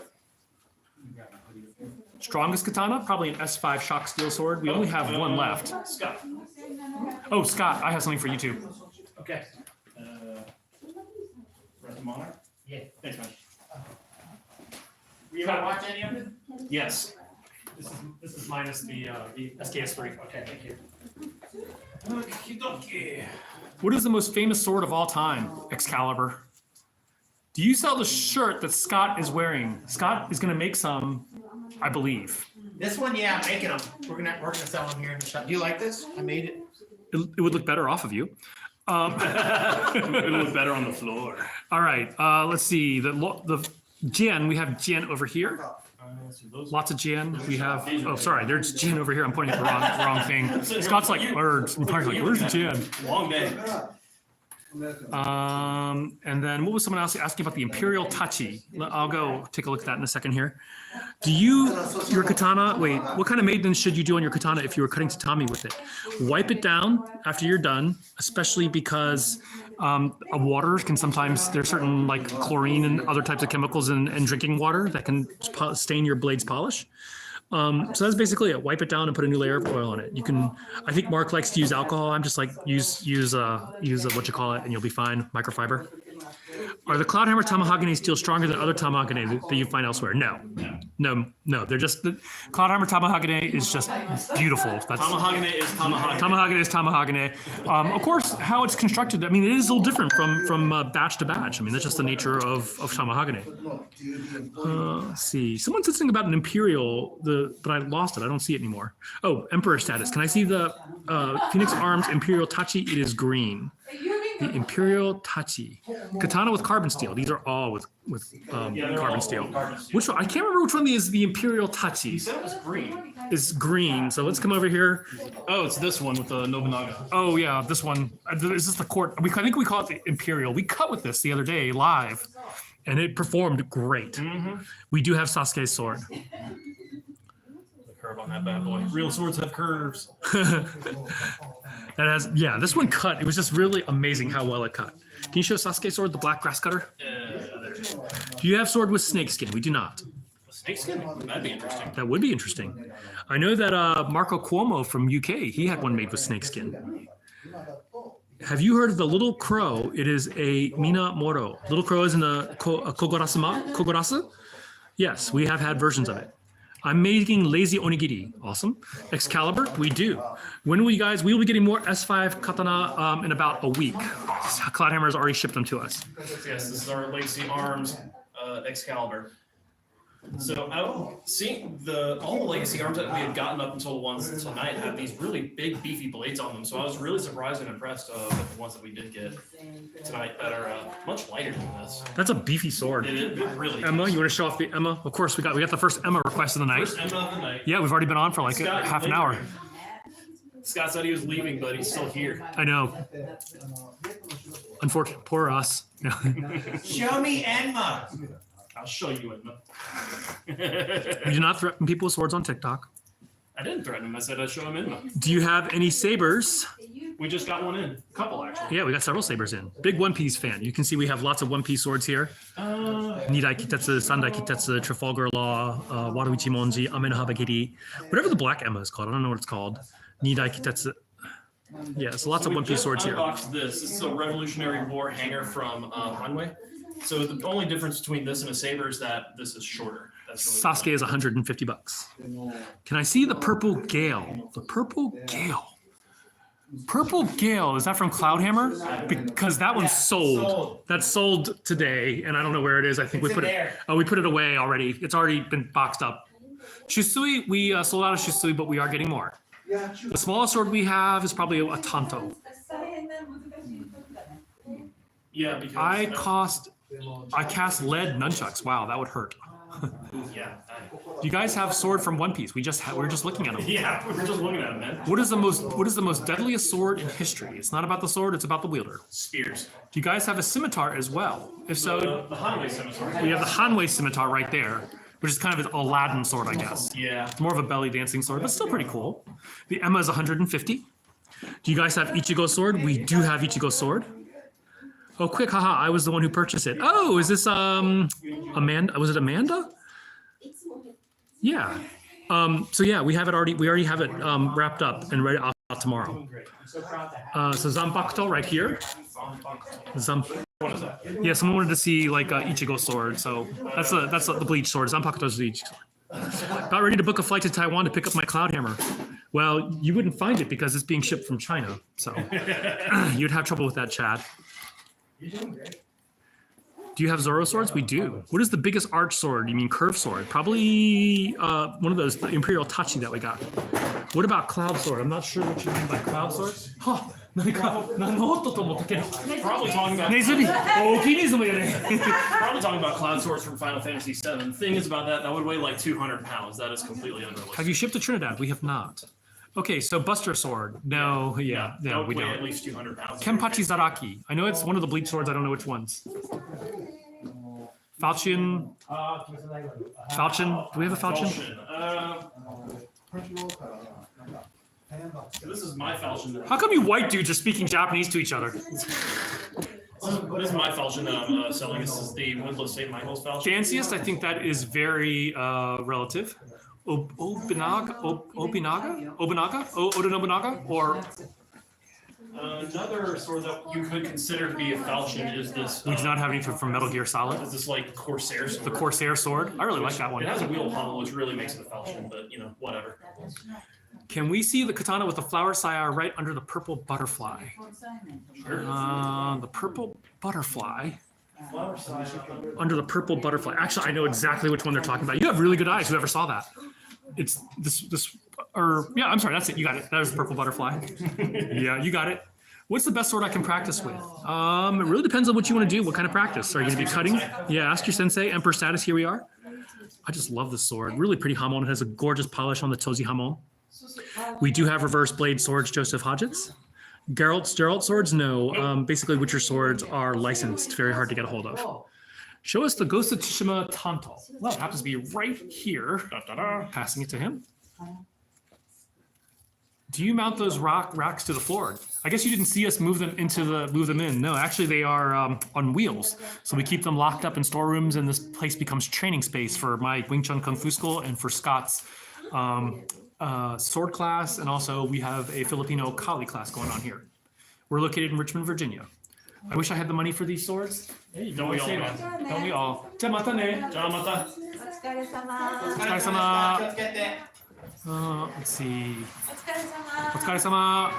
Strongest katana, probably an S5 shock steel sword. We only have one left. Scott. Oh, Scott, I have something for you too. Okay. Red Monarch? Yeah. Thanks, man. Were you gonna watch any of it? Yes. This is minus the SKS3. Okay, thank you. What is the most famous sword of all time? Excalibur. Do you sell the shirt that Scott is wearing? Scott is going to make some, I believe. This one, yeah, I'm making them. We're gonna sell them here in the shop. Do you like this? I made it. It would look better off of you. It would look better on the floor. All right, let's see. The gin, we have gin over here. Lots of gin. We have, oh, sorry, there's gin over here. I'm pointing at the wrong thing. Scott's like, where's the gin? Long day. And then what was someone else asking about the Imperial Tachi? I'll go take a look at that in a second here. Do your katana, wait, what kind of maintenance should you do on your katana if you were cutting tatami with it? Wipe it down after you're done, especially because water can sometimes, there's certain like chlorine and other types of chemicals in drinking water that can stain your blade's polish. So that's basically it. Wipe it down and put a new layer of oil on it. You can, I think Mark likes to use alcohol. I'm just like, use what you call it and you'll be fine. Microfiber. Are the Cloudhammer Tamahagane steel stronger than other Tamahagane that you find elsewhere? No. No. They're just the Cloudhammer Tamahagane is just beautiful. That's Tamahagane is Tamahagane. Tamahagane is Tamahagane. Of course, how it's constructed, I mean, it is a little different from batch to batch. I mean, that's just the nature of Tamahagane. Let's see. Someone said something about an Imperial, but I lost it. I don't see it anymore. Oh, Emperor status. Can I see the Phoenix Arms Imperial Tachi? It is green. The Imperial Tachi. Katana with carbon steel. These are all with carbon steel. Which one? I can't remember which one is the Imperial Tachi. You said it was green. It's green. So let's come over here. Oh, it's this one with the Nobunaga. Oh yeah, this one. Is this the court? I think we call it the Imperial. We cut with this the other day live, and it performed great. We do have Sasuke's sword. The curve on that bad boy. Real swords have curves. That has, yeah, this one cut. It was just really amazing how well it cut. Can you show Sasuke's sword, the black grass cutter? There it is. Do you have sword with snakeskin? We do not. Snakeskin? That'd be interesting. That would be interesting. I know that Marco Cuomo from UK, he had one made with snakeskin. Have you heard of the Little Crow? It is a Mina Moro. Little Crow is in a Kogorasa? Yes, we have had versions of it. I'm making lazy onigiri. Awesome. Excalibur, we do. When will you guys? We will be getting more S5 katana in about a week. Cloudhammer has already shipped them to us. Yes, this is our Legacy Arms Excalibur. So all the Legacy Arms that we had gotten up until the ones tonight had these really big beefy blades on them. So I was really surprised and impressed with the ones that we did get tonight that are much lighter than this. That's a beefy sword. It really Emma, is. you want to show off the Emma? Of course, we got the first Emma request of the night. First Emma of the night. Yeah, we've already been on for like Scott, half an hour. Scott said he was leaving, but he's still here. I know. Unfortunately, poor us. Show me Enma. I'll show you Emma. We do not threaten people with swords on TikTok. I didn't threaten him. I said I'd show him Emma. Do you have any sabers? We just got one in. Couple, actually. Yeah, we got several sabers in. Big One Piece fan. You can see we have lots of One Piece swords here. Nidai Kitetsu, Sandai Kitetsu, Trafalgar Law, Waruichi Monji, Amen Habagiri. Whatever the black Emma is called. I don't know what it's called. Nidai Kitetsu. Yeah, so lots of One Piece swords here. Unboxed this. This is a Revolutionary War hanger from Hanway. So the only difference between this and a saber is that this is shorter. That's really Sasuke is 150 bucks. Can I see the Purple Gale? The Purple Gale. Purple Gale, is that from Cloudhammer? Because that one's sold. That's sold today, and I don't know where it is. I think we put it. Oh, we put it away already. It's already been boxed up. Shisui, we sold out of Shisui, but we are getting more. The smallest sword we have is probably a Tanto. Yeah, because I cast lead nunchucks. Wow, that would hurt. yeah. Do you guys have sword from One Piece? We were just looking at them. Yeah, we're just looking at them, man. What is the most deadliest sword in history? It's not about the sword, it's about the wielder. Spears. Do you guys have a scimitar as well? If so, The Hanway scimitar. we have the Hanway scimitar right there, which is kind of an Aladdin sword, I guess. Yeah. It's more of a belly dancing sword, but still pretty cool. The Emma is 150. Do you guys have Ichigo sword? We do have Ichigo sword. Oh, quick, haha, I was the one who purchased it. Oh, is this Amanda? Was it Amanda? Yeah. So yeah, we already have it wrapped up and ready off tomorrow. So Zanpakuto right here. What is that? Yeah, someone wanted to see like Ichigo sword, so that's the Bleach sword. Zanpakuto's the Ichigo sword. Got ready to book a flight to Taiwan to pick up my Cloudhammer. Well, you wouldn't find it because it's being shipped from China, so you'd have trouble with that, Chad. Do you have Zoro swords? We do. What is the biggest arch sword? You mean curved sword? Probably one of those, the Imperial Tachi that we got. What about cloud sword? I'm not sure what you mean by cloud sword. Huh. Probably talking about probably talking about cloud swords from Final Fantasy VII. Thing is about that would weigh like 200 pounds. That is completely unrealistic. Have you shipped to Trinidad? We have not. Okay, so Buster Sword. No, yeah, that no, would we weigh don't. at least 200 pounds. Kenpachi Zaraki. I know it's one of the Bleach swords. I don't know which ones. Falchion. Falchion. Do we have a Falchion? This is my falchion. How come you white dudes are speaking Japanese to each other? This is my falchion that I'm selling. This is the Woodless St. Michael's falchion. Fanciest, I think that is very relative. Oda Nobunaga, or Another sword that you could consider to be a falchion is this. We do not have anything from Metal Gear Solid. Is this like Corsair sword? The Corsair sword. I really like that one. It has a wheel pommel, which really makes it a falchion, but you know, whatever. Can we see the katana with the flower saya right under the purple butterfly? The purple butterfly. Under the purple butterfly. Actually, I know exactly which one they're talking about. You have really good eyes. Whoever saw that? It's this, or yeah, I'm sorry. That's it. You got it. That was the purple butterfly. Yeah, you got it. What's the best sword I can practice with? It really depends on what you want to do. What kind of practice? Are you going to be cutting? Yeah, ask your sensei. Emperor status. Here we are. I just love this sword. Really pretty hamon. It has a gorgeous polish on the tozi hamon. We do have reverse blade swords, Joseph Hodgetts. Geralt swords? No. Basically, Witcher swords are licensed. Very hard to get a hold of. Show us the Ghost of Tsushima Tanto. Well, it happens to be right here. Passing it to him. Do you mount those racks to the floor? I guess you didn't see us move them in. No, actually they are on wheels. So we keep them locked up in storerooms, and this place becomes training space for my Wing Chun Kung Fu School and for Scott's sword class, and also we have a Filipino Kali class going on here. We're located in Richmond, Virginia. I wish I had the money for these swords. Hey, don't we all? Don't we all? Jamata ne. Jamata. Let's see. Otsukaresama.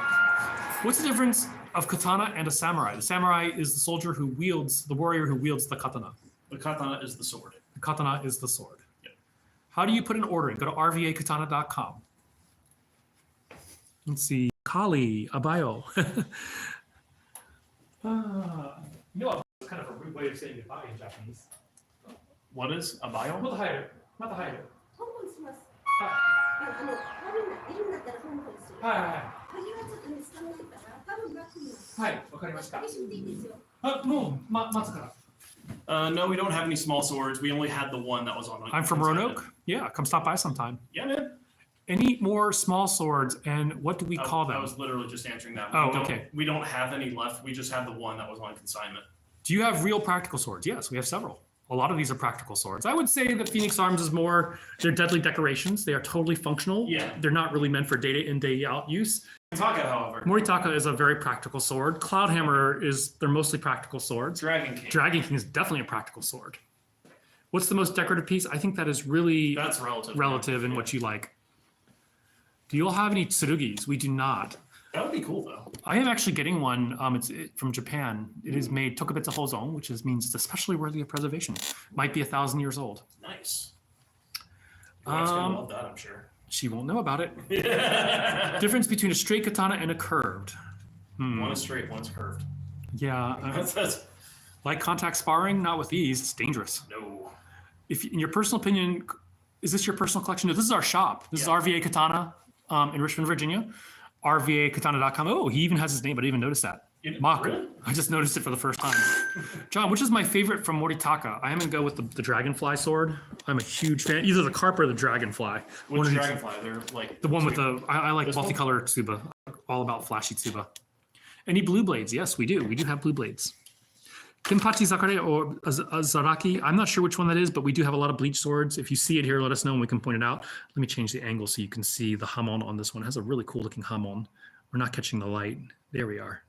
What's the difference of katana and a samurai? The samurai is the soldier who wields, the warrior who wields the katana. The katana is the sword. The katana is the sword. Yep. How do you put an order in? Go to RVAKatana.com. Let's see. Kali, Abayo. You know, it's kind of a rude way of saying goodbye in Japanese. What is a bio? Matahairu. 訪問します。はい春いるんだったら訪問する。はいはい冬はちょっとね、寒いから、多分楽に。はいわかりました激しくていいですよ。もう待つから No, we don't have any small swords. We only had the one that was on. I'm from Roanoke. Yeah, come stop by sometime. Yeah, man. Any more small swords, and what do we call I them? was literally just answering that. Oh, We don't- okay. We don't have any left. We just have the one that was on consignment. Do you have real practical swords? Yes, we have several. A lot of these are practical swords. I would say that Phoenix Arms is more, they're deadly decorations. They are totally functional. Yeah. They're not really meant for day in, day out use. Taka, however. Moritaka is a very practical sword. Cloudhammer they're mostly practical swords. Dragon King. Dragon King is definitely a practical sword. What's the most decorative piece? I think that is really That's relative. relative in what you like. Do you all have any tsurugis? We do not. That would be cool though. I am actually getting one. It's from Japan. It is made Tokubetsu Hozon, which means it's especially worthy of preservation. Might be 1,000 years old. Nice. Your wife's gonna Um, love that, I'm sure. She won't know about it. Difference between a straight katana and a curved. One is straight, one's curved. Yeah, That's like contact sparring, not with these. It's dangerous. no. If, in your personal opinion, is this your personal collection? No, this is our shop. This is Yeah. RVA Katana in Richmond, Virginia. RVAKatana.com. Oh, he even has his name, but I didn't even notice that. Mock. Really? I just noticed it for the first time. John, which is my favorite from Moritaka? I am going to go with the dragonfly sword. I'm a huge fan. Either the carp or the dragonfly. One Which of these- dragonfly? They're like The one with the, I like This one? multicolor tsuba. All about flashy tsuba. Any blue blades? Yes, we do. We do have blue blades. Kinpachi Zakare or Zaraki. I'm not sure which one that is, but we do have a lot of bleach swords. If you see it here, let us know and we can point it out. Let me change the angle so you can see the hamon on this one. It has a really cool looking hamon. We're not catching the light. There we are.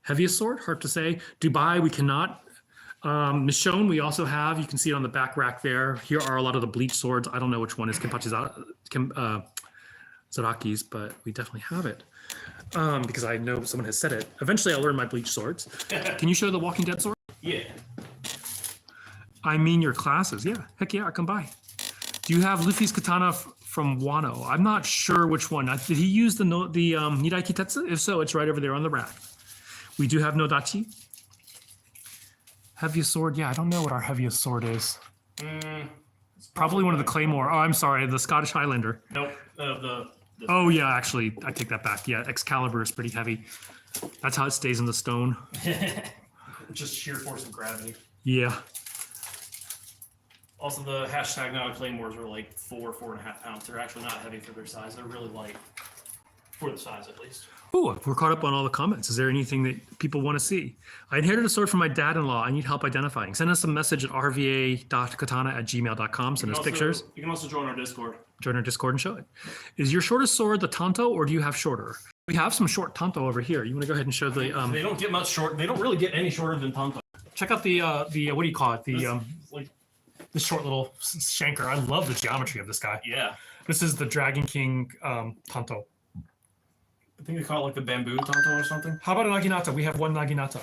Heaviest sword, hard to say. Dubai, we cannot. Michonne, we also have. You can see it on the back rack there. Here are a lot of the bleach swords. I don't know which one is Kinpachi Zaraki's, but we definitely have it. Because I know someone has said it. Eventually, I'll learn my bleach swords. Can you show the Walking Dead sword? Yeah. I mean your classes. Yeah, heck yeah, come by. Do you have Luffy's katana from Wano? I'm not sure which one. Did he use the Nidai Kitetsu? If so, it's right over there on the rack. We do have Nodachi. Heaviest sword? Yeah, I don't know what our heaviest sword is. Probably one of the Claymore. Oh, I'm sorry, the Scottish Highlander. Nope. Oh yeah, actually, I take that back. Yeah, Excalibur is pretty heavy. That's how it stays in the stone. Just sheer force of gravity. Yeah. Also, the hashtag now claymores are like 4.5 pounds. They're actually not heavy for their size. They're really light for the size, at least. Oh, we're caught up on all the comments. Is there anything that people want to see? I inherited a sword from my dad-in-law. I need help identifying. Send us a message at rva.katana@gmail.com. Send us pictures. You can also join our Discord. Join our Discord and show it. Is your shortest sword the Tanto, or do you have shorter? We have some short tanto over here. You want to go ahead and show the They don't get much short. They don't really get any shorter than tanto. check out the what do you call it? The Like, the short little shanker. I love the geometry of this guy. yeah. This is the Dragon King tanto. I think they call it like the bamboo tanto or something. How about a naginata? We have one naginata.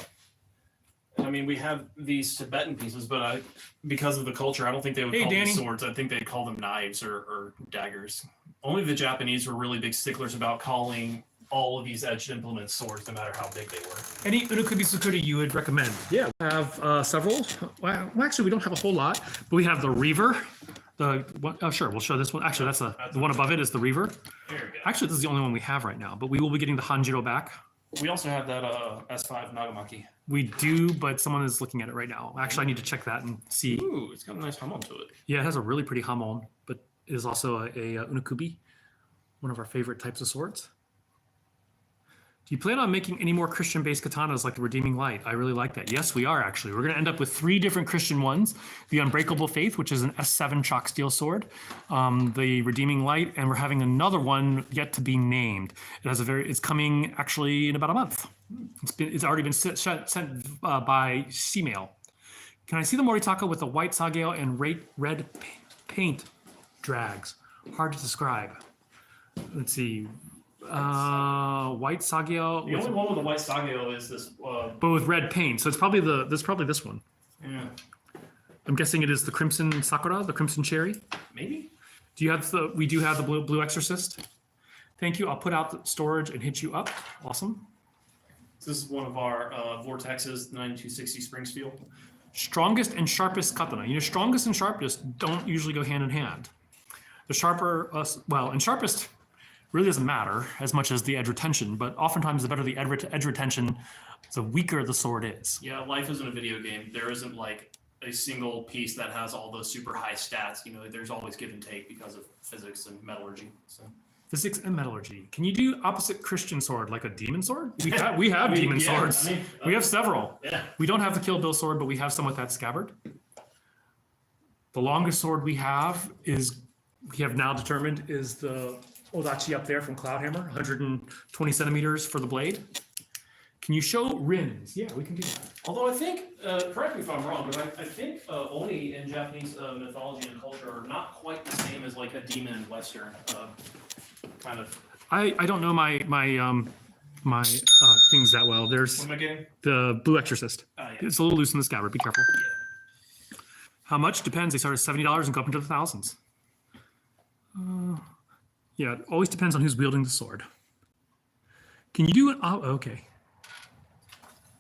I mean, we have these Tibetan pieces, but because of the culture, I don't think they would call them swords. I think they'd call them knives or daggers. Only the Japanese were really big sticklers about calling all of these edged implements swords, no matter how big they were. Any unokubi sukuri you would recommend? Yeah, we have several. Well, actually, we don't have a whole lot, but we have the Reaver. The what? Oh, sure, we'll show this one. Actually, that's the one above it is the Reaver. There we go. Actually, this is the only one we have right now, but we will be getting the Hanjiro back. We also have that S5 Nagamaki. We do, but someone is looking at it right now. Actually, I need to check that and see. Ooh, it's got a nice hum on to it. Yeah, it has a really pretty hamon, but it is also a unokubi, one of our favorite types of swords. Do you plan on making any more Christian-based katanas like the Redeeming Light? I really like that. Yes, we are actually. We're going to end up with 3 different Christian ones. The Unbreakable Faith, which is an S7 chalk steel sword. The Redeeming Light, and we're having another one yet to be named. It has it's coming actually in about a month. It's already been sent by C-mail. Can I see the Moritaka with the white sageo and red paint drags? Hard to describe. Let's see. White sageo. The only one with the white sageo is this. But with red paint, so it's probably this one. Yeah. I'm guessing it is the Crimson Sakura, the Crimson Cherry. Maybe. Do you have we do have the blue Exorcist. Thank you. I'll put out the storage and hit you up. Awesome. This is one of our Vortexes, 9260 Springsfield. Strongest and sharpest katana. You know, strongest and sharpest don't usually go hand in hand. The sharper, and sharpest really doesn't matter as much as the edge retention, but oftentimes the better the edge retention, the weaker the sword is. Yeah, life isn't a video game. There isn't like a single piece that has all those super high stats. You know, there's always give and take because of physics and metallurgy. So. Physics and metallurgy. Can you do opposite Christian sword like a demon sword? We have demon swords. I mean, we have several. Yeah. We don't have the Kill Bill sword, but we have some with that scabbard. The longest sword we have now determined is the Odachi up there from Cloudhammer, 120 centimeters for the blade. Can you show rins? Yeah, we can do that. Although I think, correct me if I'm wrong, but I think Oni in Japanese mythology and culture are not quite the same as like a demon in Western kind of. I don't know my things that well. There's What am I getting? the Blue Exorcist. Yeah. It's a little loose in the scabbard. Be careful. Yeah. How much? Depends. They start at $70 and go up into the thousands. Yeah, it always depends on who's wielding the sword. Can you do it? Oh, okay.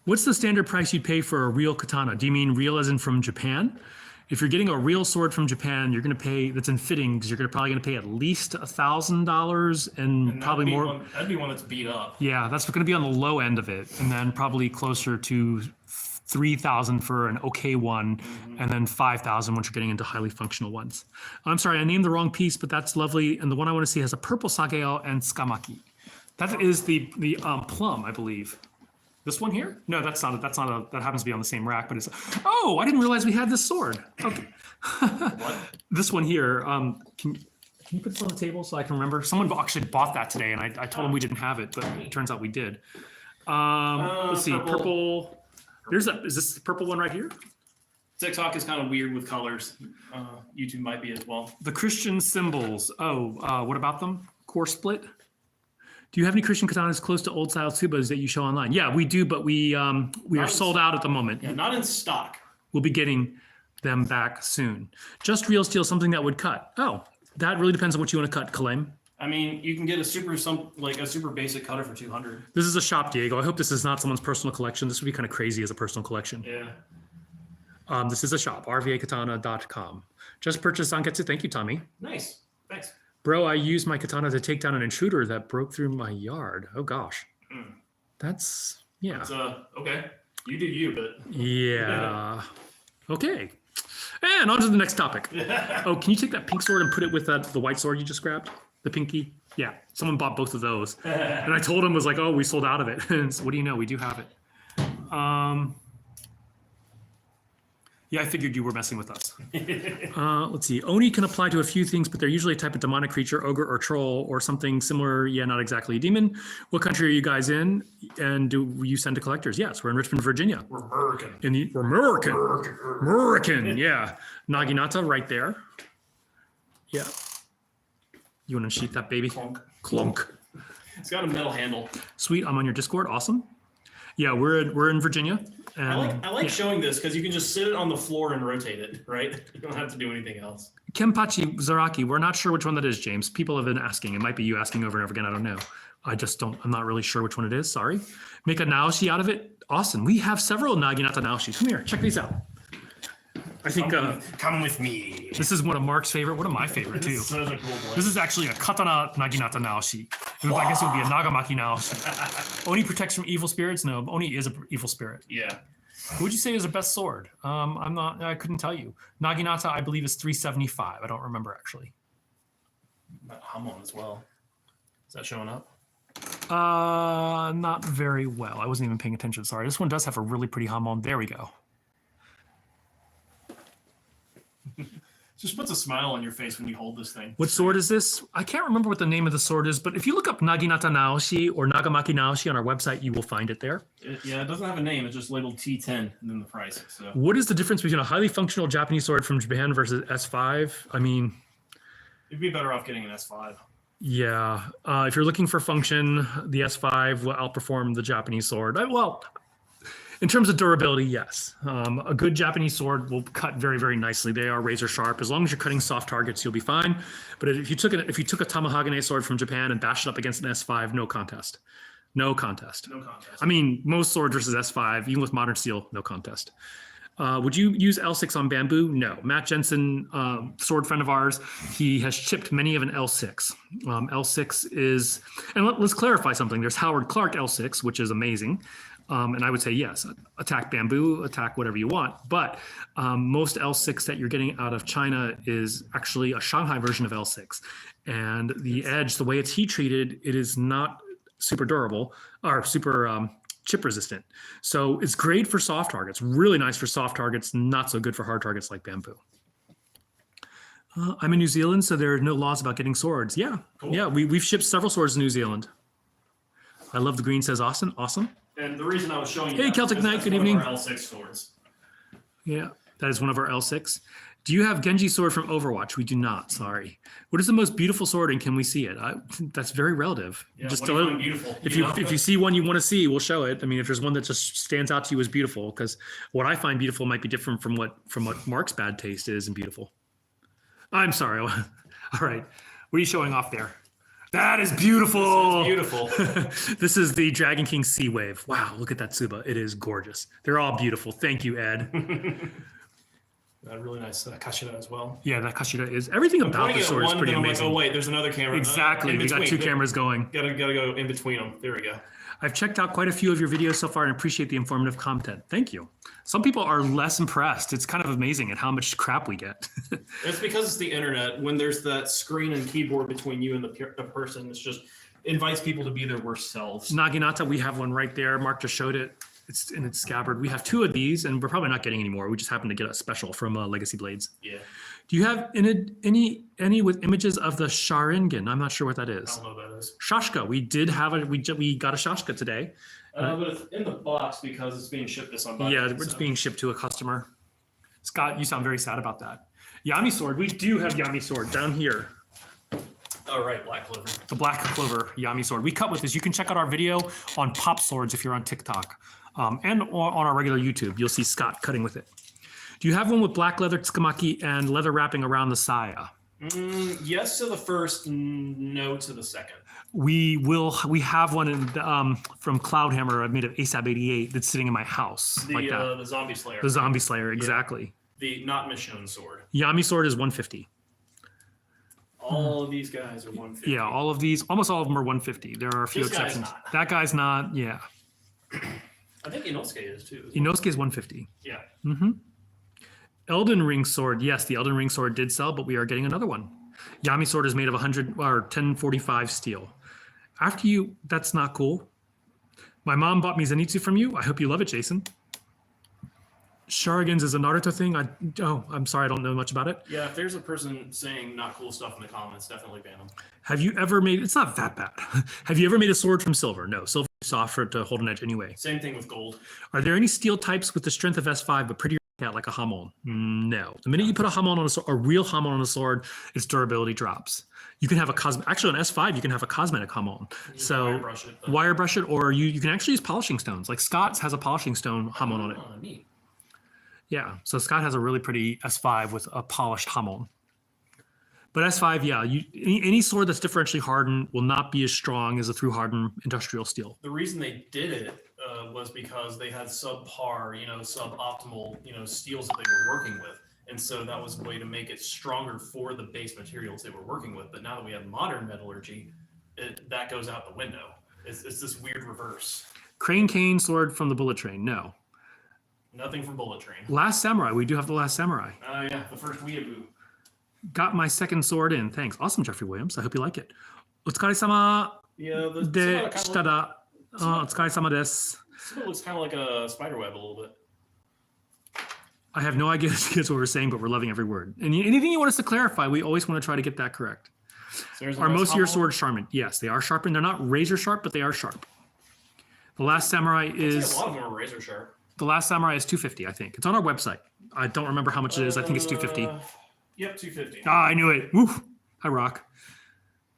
What's the standard price you'd pay for a real katana? Do you mean real as in from Japan? If you're getting a real sword from Japan, you're going to pay, that's in fittings, you're probably going to pay at least $1,000 and probably more. That'd be one that's beat up. Yeah, that's going to be on the low end of it. And then probably closer to 3,000 for an okay one, and then 5,000 once you're getting into highly functional ones. I'm sorry, I named the wrong piece, but that's lovely. And the one I want to see has a purple sageo and tsukamaki. That is the Plum, I believe. This one here? No, that's not a, that happens to be on the same rack, but it's, oh, I didn't realize we had this sword. Okay. What? This one here, can you put this on the table so I can remember? Someone actually bought that today, and I told them we didn't have it, but it turns out we did. Let's see, purple. Is this the purple one right here? TikTok is kind of weird with colors. YouTube might be as well. The Christian symbols. Oh, what about them? Core split. Do you have any Christian katanas close to old style tsubas that you show online? Yeah, we do, but we are sold out at the moment. Yeah, not in stock. We'll be getting them back soon. Just real steel, something that would cut. Oh, that really depends on what you want to cut, Kalem. I mean, you can get a super basic cutter for 200. This is a shop, Diego. I hope this is not someone's personal collection. This would be kind of crazy as a personal collection. Yeah. This is a shop, rvakatana.com. Just purchased Anketsu. Thank you, Tommy. Nice. Thanks. Bro, I used my katana to take down an intruder that broke through my yard. Oh, gosh. That's, yeah. It's, okay. You do you, but. Yeah. Okay. And on to the next topic. Oh, can you take that pink sword and put it with the white sword you just grabbed? The pinky? Yeah. Someone bought both of those. And I told him, was like, oh, we sold out of it. And so what do you know? We do have it. Yeah, I figured you were messing with us. Let's see. Oni can apply to a few things, but they're usually a type of demonic creature, ogre or troll, or something similar. Yeah, not exactly a demon. What country are you guys in? And do you send to collectors? Yes, we're in Richmond, Virginia. We're American. We're American. American, yeah. Naginata right there. Yeah. You want to sheath that baby? Clunk. Clunk. It's got a metal handle. Sweet, I'm on your Discord. Awesome. Yeah, we're in Virginia. And I like showing this because you can just sit it on the floor and rotate it, right? You don't have to do anything else. Kenpachi Zaraki, we're not sure which one that is, James. People have been asking. It might be you asking over and over again. I don't know. I'm not really sure which one it is. Sorry. Make a Naoshi out of it. Awesome. We have several Naginata Naoshis. Come here, check these out. I think Come with me. this is one of Mark's favorite, one of my favorite too. Such a cool This is actually a Katana Naginata Naoshi. I guess it would be a Nagamaki Naoshi. Oni protects from evil spirits? No, Oni is an evil spirit. Yeah. Who would you say is the best sword? I couldn't tell you. Naginata, I believe, is 375. I don't remember actually. Hamon as well. Is that showing up? Not very well. I wasn't even paying attention. Sorry. This one does have a really pretty Hamon. There we go. Just puts a smile on your face when you hold this thing. What sword is this? I can't remember what the name of the sword is, but if you look up Naginata Naoshi or Nagamaki Naoshi on our website, you will find it there. It doesn't have a name. It's just labeled T10 and then the price. So What is the difference between a highly functional Japanese sword from Japan versus S5? I mean, you'd be better off getting an S5. yeah. If you're looking for function, the S5 will outperform the Japanese sword. Well, in terms of durability, yes. A good Japanese sword will cut very, very nicely. They are razor sharp. As long as you're cutting soft targets, you'll be fine. But if you took a Tamahagane sword from Japan and bashed it up against an S5, no contest. No contest. No contest. I mean, most swords versus S5, even with modern steel, no contest. Would you use L6 on bamboo? No. Matt Jensen, sword friend of ours, he has chipped many of an L6. L6 is, and let's clarify something. There's Howard Clark L6, which is amazing. And I would say, yes, attack bamboo, attack whatever you want. But most L6 that you're getting out of China is actually a Shanghai version of L6. And the edge, the way it's heat treated, it is not super durable or super chip resistant. So it's great for soft targets, really nice for soft targets, not so good for hard targets like bamboo. I'm in New Zealand, so there are no laws about getting swords. Yeah, cool. Yeah, we've shipped several swords to New Zealand. I love the green, says Austin. Awesome. And the reason I was showing you Hey, Celtic Knight, good evening. L6 swords. Yeah, that is one of our L6. Do you have Genji sword from Overwatch? We do not, sorry. What is the most beautiful sword and can we see it? That's very relative. Yeah, just what do you find beautiful? If you see one you want to see, we'll show it. I mean, if there's one that just stands out to you as beautiful, because what I find beautiful might be different from what Mark's bad taste is in beautiful. I'm sorry. All right. What are you showing off there? That is beautiful. Beautiful. This is the Dragon King Sea Wave. Wow, look at that Tsuba. It is gorgeous. They're all beautiful. Thank you, Ed. Really nice Kashida as well. Yeah, that Kashida is. Everything about the sword is pretty amazing. Like, oh wait, there's another camera. Exactly. We got two cameras going. Gotta go in between them. There we go. I've checked out quite a few of your videos so far and appreciate the informative content. Thank you. Some people are less impressed. It's kind of amazing at how much crap we get. It's because it's the internet. When there's that screen and keyboard between you and the person, it's just invites people to be their worst selves. Naginata, we have one right there. Mark just showed it. It's in its scabbard. We have two of these, and we're probably not getting any more. We just happened to get a special from Legacy Blades. Yeah. Do you have any with images of the Sharingan? I'm not sure what that is. I don't know what that is. Shashka. We did have a we got a Shashka today. But it's in the box because it's being shipped to somebody. Yeah, it's being shipped to a customer. Scott, you sound very sad about that. Yami sword. We do have Yami sword down here. All right, Black Clover. The Black Clover Yami sword. We cut with this. You can check out our video on pop swords if you're on TikTok, and on our regular YouTube. You'll see Scott cutting with it. Do you have one with black leather tsukamaki and leather wrapping around the saya? Yes to the first, no to the second. We have one from Cloudhammer. I made of ASAP 88 that's sitting in my house. The Zombie Slayer. The Zombie Slayer, exactly. The not Michonne sword. Yami sword is 150. All of these guys are 150. Yeah, almost all of them are 150. There are a few exceptions. Not. That guy's not, yeah. I think Inosuke is too. Inosuke is 150. Yeah. Mm-hmm. Elden Ring sword. Yes, the Elden Ring sword did sell, but we are getting another one. Yami sword is made of 1045 steel. After you, that's not cool. My mom bought me Zenitsu from you. I hope you love it, Jason. Sharigans is a Naruto thing. I'm sorry, I don't know much about it. Yeah, if there's a person saying not cool stuff in the comments, definitely ban them. Have you ever made? It's not that bad. Have you ever made a sword from silver? No, silver is soft for it to hold an edge anyway. Same thing with gold. Are there any steel types with the strength of S5 but prettier like a Hamon? No. The minute you put a Hamon on a real Hamon on a sword, its durability drops. You can have a actually on S5 you can have a cosmetic Hamon. So wire brush it, or you can actually use polishing stones. Like Scott's has a polishing stone Hamon on it. Oh, neat. Yeah, so Scott has a really pretty S5 with a polished Hamon. But S5, yeah, any sword that's differentially hardened will not be as strong as a through hardened industrial steel. The reason they did it was because they had subpar, suboptimal, steels that they were working with. And so that was a way to make it stronger for the base materials they were working with. But now that we have modern metallurgy, that goes out the window. It's this weird reverse. Crane Cane sword from the Bullet Train, no. Nothing from Bullet Train. Last Samurai, we do have the Last Samurai. Oh yeah, the first weeaboo. Got my second sword in, thanks. Awesome, Jeffrey Williams, I hope you like it. Otsukaresama Yeah, de shita da. Otsukaresama desu. It looks kind of like a spider web a little bit. I have no idea what we're saying, but we're loving every word. And anything you want us to clarify, we always want to try to get that correct. So are most of your swords sharpened? Yes, they are sharpened. They're not razor sharp, but they are sharp. The Last Samurai is... A lot of them are razor sharp. The Last Samurai is $250, I think. It's on our website. I don't remember how much it is. I think it's $250. Yep, $250. Ah, I knew it. Woo! I rock.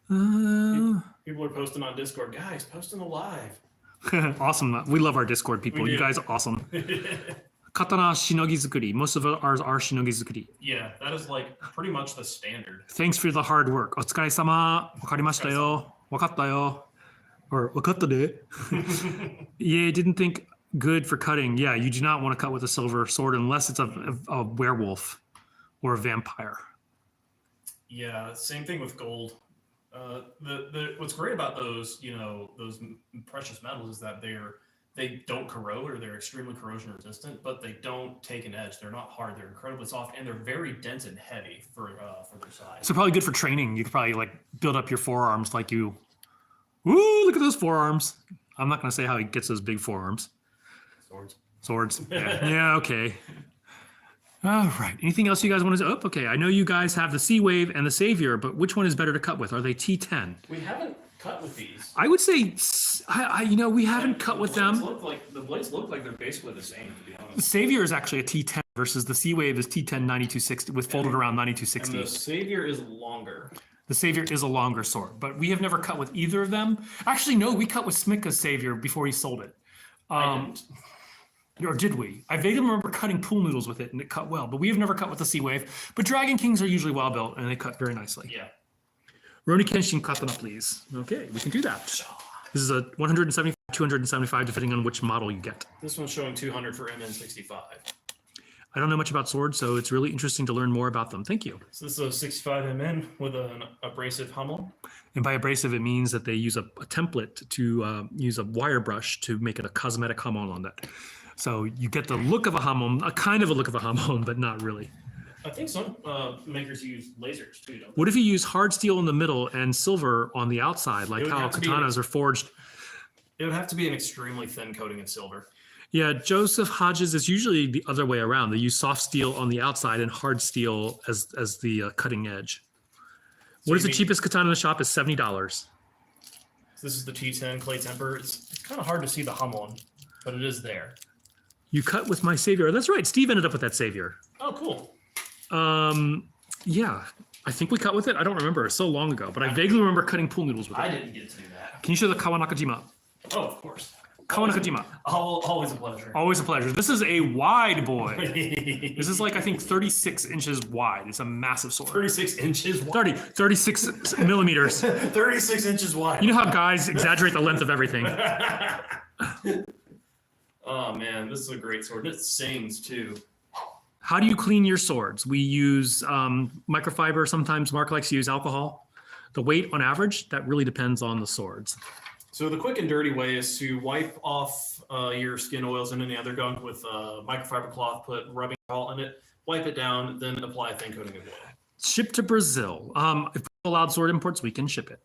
People are posting on Discord. Guys, post in the live. Awesome. We love our Discord people. You guys are awesome. Katana shinogi zukuri. Most of ours are shinogi zukuri. Yeah, that is like pretty much the standard. Thanks for the hard work. Otsukaresama. Wakarimashita yo. Wakatta yo. Or wakatta de. Yeah, didn't think good for cutting. Yeah, you do not want to cut with a silver sword unless it's a werewolf or a vampire. Yeah, same thing with gold. What's great about those, those precious metals is that they don't corrode, or they're extremely corrosion resistant, but they don't take an edge. They're not hard. They're incredibly soft, and they're very dense and heavy for their size. So probably good for training. You could probably like build up your forearms like you. Woo! Look at those forearms. I'm not going to say how he gets those big forearms. Swords. Yeah. Yeah. Okay. All right. Anything else you guys want to say? Oh, okay. I know you guys have the Sea Wave and the Savior, but which one is better to cut with? Are they T10? We haven't cut with these. I would say, we haven't cut with them. The blades look like they're basically the same, to be honest. The Savior is actually a T10 versus the Sea Wave is T10 9260 with folded around 9260. And the Savior is longer. The Savior is a longer sword, but we have never cut with either of them. Actually, no, we cut with Smika's Savior before he sold it. Or did we? I vaguely remember cutting pool noodles with it, and it cut well, but we have never cut with the Sea Wave. But Dragon Kings are usually well built, and they cut very nicely. Yeah. Roni Kenshin Katana, please. Okay, we can do that. This is a 175, 275, depending on which model you get. This one's showing 200 for MN65. I don't know much about swords, so it's really interesting to learn more about them. Thank you. So this is a 65 MN with an abrasive Hummel. And by abrasive, it means that they use a template to use a wire brush to make it a cosmetic Hamon on that. So you get the look of a Hamon, a kind of a look of a Hamon, but not really. I think some makers use lasers too, don't they? What if you use hard steel in the middle and silver on the outside, like how katanas are forged? It would have to be an extremely thin coating of silver. Yeah, Joseph Hodges is usually the other way around. They use soft steel on the outside and hard steel as the cutting edge. So what is the cheapest katana in the shop? Is $70. So this is the T10 clay temper. It's kind of hard to see the Hummel, but it is there. You cut with my Savior. That's right. Steve ended up with that Savior. Oh, cool. Yeah, I think we cut with it. I don't remember. It's so long ago, but I vaguely remember cutting pool noodles with it. I didn't get to do that. Can you show the Kawanakajima? Oh, of course. Kawanakajima. Always a pleasure. Always a pleasure. This is a wide boy. This is like, I think, 36 inches wide. It's a massive sword. 36 inches wide. 36 millimeters. 36 inches wide. You know how guys exaggerate the length of everything. Oh, man, this is a great sword. It sings, too. How do you clean your swords? We use microfiber. Sometimes Mark likes to use alcohol. The weight on average, that really depends on the swords. So the quick and dirty way is to wipe off your skin oils and any other gunk with microfiber cloth, put rubbing salt in it, wipe it down, then apply a thin coating of oil. Ship to Brazil. If we're allowed sword imports, we can ship it.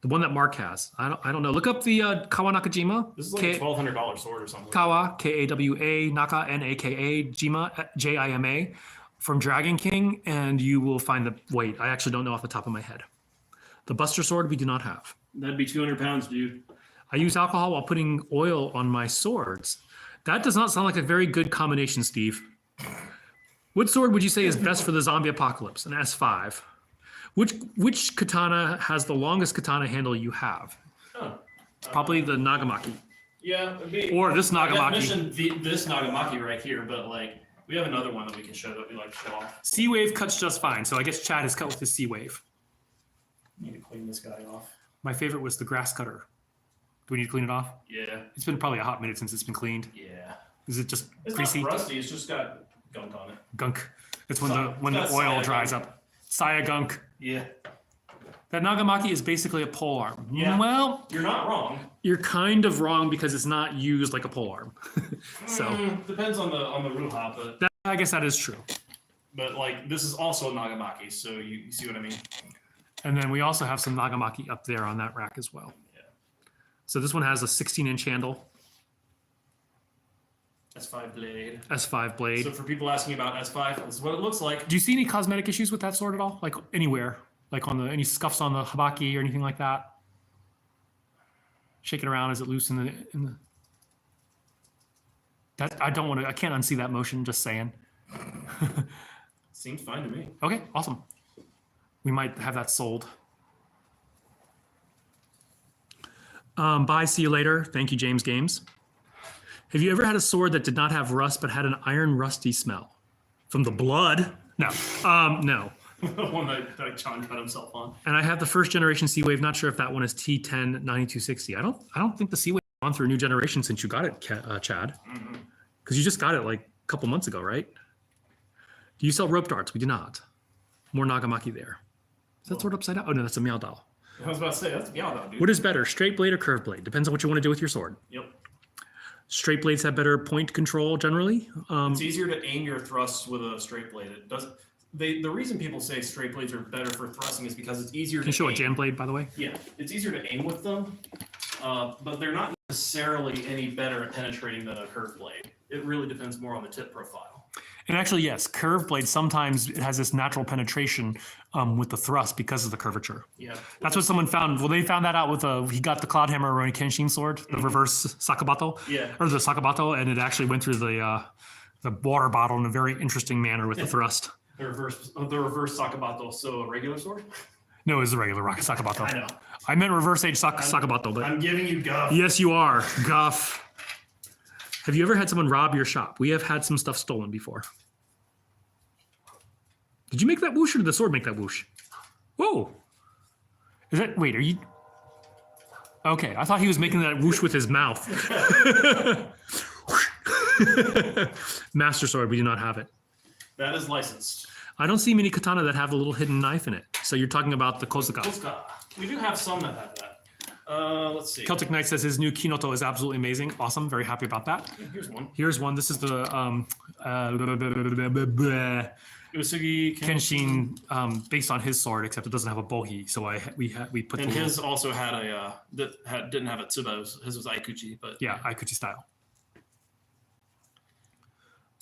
The one that Mark has. I don't know. Look up the Kawa Nakajima. This is like a $1,200 sword or something. Kawa, Kawa, Naka, Naka, Jima, Jima, from Dragon King, and you will find the weight. I actually don't know off the top of my head. The Buster Sword we do not have. That'd be 200 pounds, dude. I use alcohol while putting oil on my swords. That does not sound like a very good combination, Steve. What sword would you say is best for the zombie apocalypse? An S5. Which katana has the longest katana handle you have? Oh. Probably the Nagamaki. Yeah, it'd be, Or this I Nagamaki. mentioned this Nagamaki right here, but like we have another one that we can show that we like to show off. Sea Wave cuts just fine, so I guess Chad is cut with his Sea Wave. Need to clean this guy off. My favorite was the grass cutter. Do we need to clean it off? Yeah, It's been probably a hot minute since it's been cleaned. yeah. Is it just It's greasy? not rusty. It's just got gunk on it. Gunk. It's when It's the got oil Saya dries gunk. up. Saya gunk. Yeah, That Nagamaki is basically a pole arm. Yeah. Well, you're not wrong. you're kind of wrong because it's not used like a pole arm. So Depends on the Ruha, but I guess that is true. like this is also a Nagamaki, so you see what I mean? And then we also have some Nagamaki up there on that rack as well. Yeah. So this one has a 16-inch handle, S5 blade. S5 blade. So for people asking about S5, this is what it looks like. Do you see any cosmetic issues with that sword at all? Like anywhere? Like on any scuffs on the habaki or anything like that? Shake it around. Is it loose in the? That I don't want to. I can't unsee that motion. Just saying. Seems fine to me. Okay, awesome. We might have that sold. Bye. See you later. Thank you, James Games. Have you ever had a sword that did not have rust but had an iron rusty smell? From the blood? No. No. The one that John cut himself on. And I have the first generation Sea Wave. Not sure if that one is T10 9260. I don't think the Sea Wave has gone through a new generation since you got it, Chad. Because you just got it like a couple months ago, right? Do you sell rope darts? We do not. More Nagamaki there. Is that sword upside down? Oh no, that's a Meow Doll. I was about to say, that's Meow, dude. What is better, straight blade or curved blade? Depends on what you want to do with your sword. Yep. Straight blades have better point control generally. It's easier to aim your thrusts with a straight blade. It doesn't. The reason people say straight blades are better for thrusting is because it's easier Can you to show a aim. jam blade, by the way? Yeah, it's easier to aim with them, but they're not necessarily any better at penetrating than a curved blade. It really depends more on the tip profile. And actually, yes, curved blade sometimes it has this natural penetration with the thrust because of the curvature. Yeah. That's what someone found. Well, they found that out with he got the Cloud Hammer Rurouni Kenshin sword, the reverse Sakabato, Yeah. or the Sakabato, and it actually went through the water bottle in a very interesting manner with the thrust. The reverse Sakabato, so a regular sword? No, it was the regular rocket Sakabato. I know. I meant reverse age Sakabato, but I'm giving you guff. yes, you are, Guff. Have you ever had someone rob your shop? We have had some stuff stolen before. Did you make that whoosh or did the sword make that whoosh? Whoa. Is that, wait, are you? Okay, I thought he was making that whoosh with his mouth. Master sword, we do not have it. That is licensed. I don't see many katana that have a little hidden knife in it. So you're talking about the Kozuka. Kozuka. We do have some that have that. Let's see. Celtic Knight says his new Kinoto is absolutely amazing. Awesome, very happy about that. Here's one. Here's one. This is the Usugi Kenshin based on his sword, except it doesn't have a bohi. So we put And the his also had a didn't have a tsuba. His was Aikuchi, but yeah, Aikuchi style.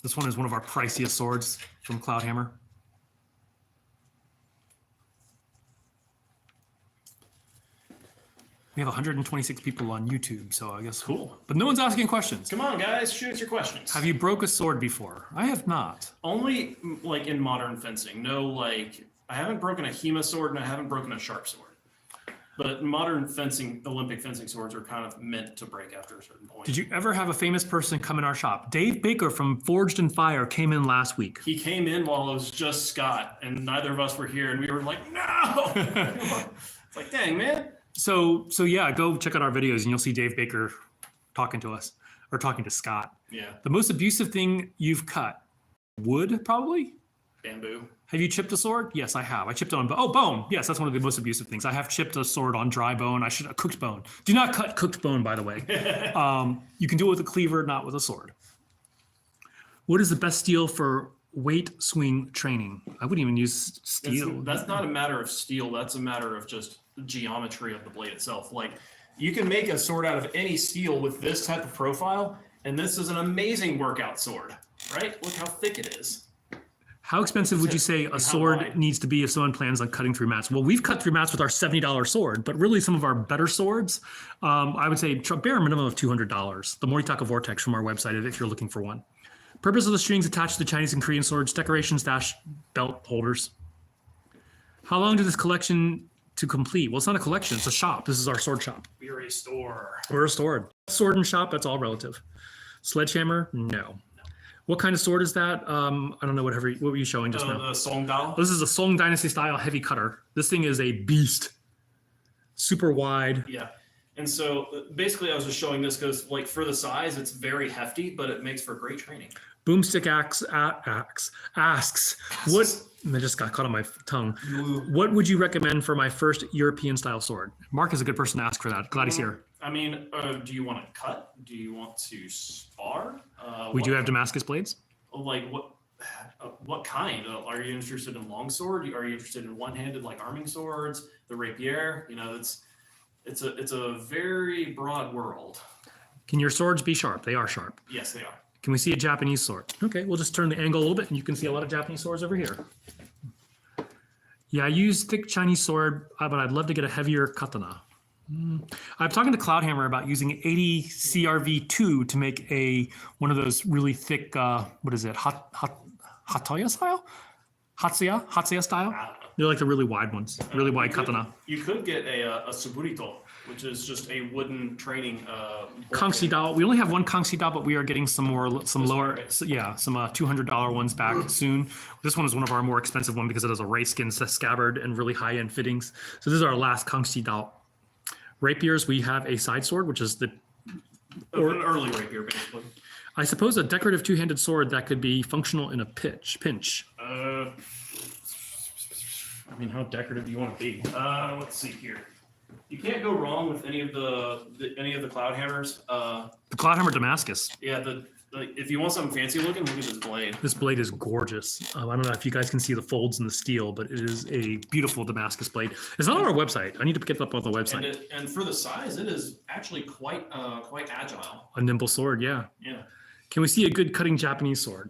This one is one of our priciest swords from Cloudhammer. We have 126 people on YouTube, so I guess Cool. But no one's asking questions. Come on, guys, shoot your questions. Have you broke a sword before? I have not. Only like in modern fencing. No, like I haven't broken a Hema sword and I haven't broken a sharp sword. But modern fencing, Olympic fencing swords are kind of meant to break after a certain point. Did you ever have a famous person come in our shop? Dave Baker from Forged in Fire came in last week. He came in while it was just Scott, and neither of us were here, and we were like, no! It's like, dang, man. So yeah, go check out our videos and you'll see Dave Baker talking to us or talking to Scott. Yeah, The most abusive thing you've cut? Wood, probably? bamboo. Have you chipped a sword? Yes, I have. I chipped on bone. Yes, that's one of the most abusive things. I have chipped a sword on dry bone. I should have cooked bone. Do not cut cooked bone, by the way. You can do it with a cleaver, not with a sword. What is the best steel for weight swing training. I wouldn't even use steel. That's not a matter of steel. That's a matter of just the geometry of the blade itself. Like you can make a sword out of any steel with this type of profile, and this is an amazing workout sword, right? Look how thick it is. How expensive would you say a sword needs to be if someone plans on cutting through mats? Well, we've cut through mats with our $70 sword, but really some of our better swords, I would say bare minimum of $200. The Moritaka Vortex from our website if you're looking for one. Purpose of the strings attached to the Chinese and Korean swords, decorations, belt holders. How long did this collection to complete? Well, it's not a collection, it's a shop. This is our sword shop. We're a store. We're a sword. Sword and shop, that's all relative. Sledgehammer, no. What kind of sword is that? I don't know, what were you showing just now? The Songdao. This is a Song Dynasty style heavy cutter. This thing is a beast. Super wide. Yeah. And so basically I was just showing this because like for the size, it's very hefty, but it makes for great training. Boomstick asks, what, I just got caught on my tongue. What would you recommend for my first European style sword? Mark is a good person to ask for that. Glad he's here. I mean, do you want to cut? Do you want to spar? We do have Damascus blades. Like what kind? Are you interested in longsword? Are you interested in one-handed like arming swords, the rapier? You know, it's a very broad world. Can your swords be sharp? They are sharp. Yes, they are. Can we see a Japanese sword? Okay, we'll just turn the angle a little bit and you can see a lot of Japanese swords over here. Yeah, I use thick Chinese sword, but I'd love to get a heavier katana. I'm talking to Cloudhammer about using 80 CRV2 to make one of those really thick, what is it, Hatsuya style? Hatsuya style? They're like the really wide ones, really wide katana. You could get a suburito, which is just a wooden training. Kangxi Dao. We only have one Kangxi Dao, but we are getting some lower, some $200 ones back soon. This one is one of our more expensive one because it has a ray skin scabbard and really high end fittings. So this is our last Kangxi Dao. Rapiers, we have a side sword, which is An early rapier, basically. I suppose a decorative two-handed sword that could be functional in a pinch. I mean, how decorative do you want to be? Let's see here. You can't go wrong with any of the cloud hammers. The Cloudhammer Damascus. Yeah, if you want something fancy looking, look at this blade. This blade is gorgeous. I don't know if you guys can see the folds in the steel, but it is a beautiful Damascus blade. It's not on our website. I need to get it up on the website. And for the size, it is actually quite agile. A nimble sword, yeah. Yeah. Can we see a good cutting Japanese sword?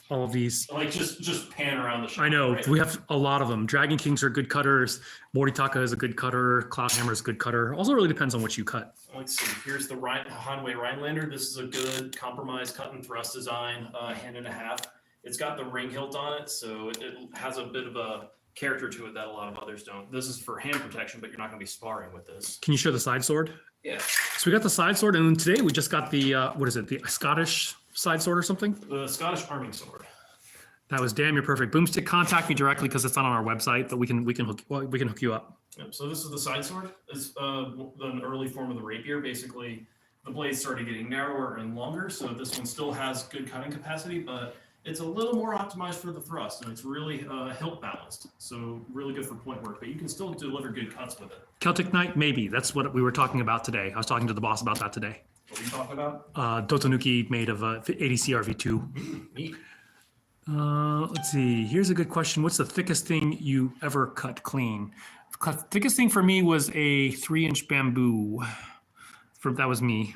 All of these. Like just pan around the shop. I know, right? we have a lot of them. Dragon Kings are good cutters. Moritaka is a good cutter. Cloudhammer is a good cutter. Also really depends on what you cut. Let's see. Here's the Hanway Rhinelander. This is a good compromise cut and thrust design, hand and a half. It's got the ring hilt on it, so it has a bit of a character to it that a lot of others don't. This is for hand protection, but you're not going to be sparring with this. Can you show the side sword? Yeah. So we got the side sword, and then today we just got the, what is it, the Scottish side sword or something? The Scottish arming sword. That was damn near perfect. Boomstick, contact me directly because it's not on our website, but we can hook you up. Yep. So this is the side sword. It's an early form of the rapier. Basically, the blades started getting narrower and longer, so this one still has good cutting capacity, but it's a little more optimized for the thrust, and it's really hilt balanced, so really good for point work. But you can still deliver good cuts with it. Celtic Knight, maybe. That's what we were talking about today. I was talking to the boss about that today. What are you talking about? Dotonuki made of 80 CRV2. Neat. Let's see. Here's a good question. What's the thickest thing you ever cut clean? Thickest thing for me was a 3-inch bamboo. That was me.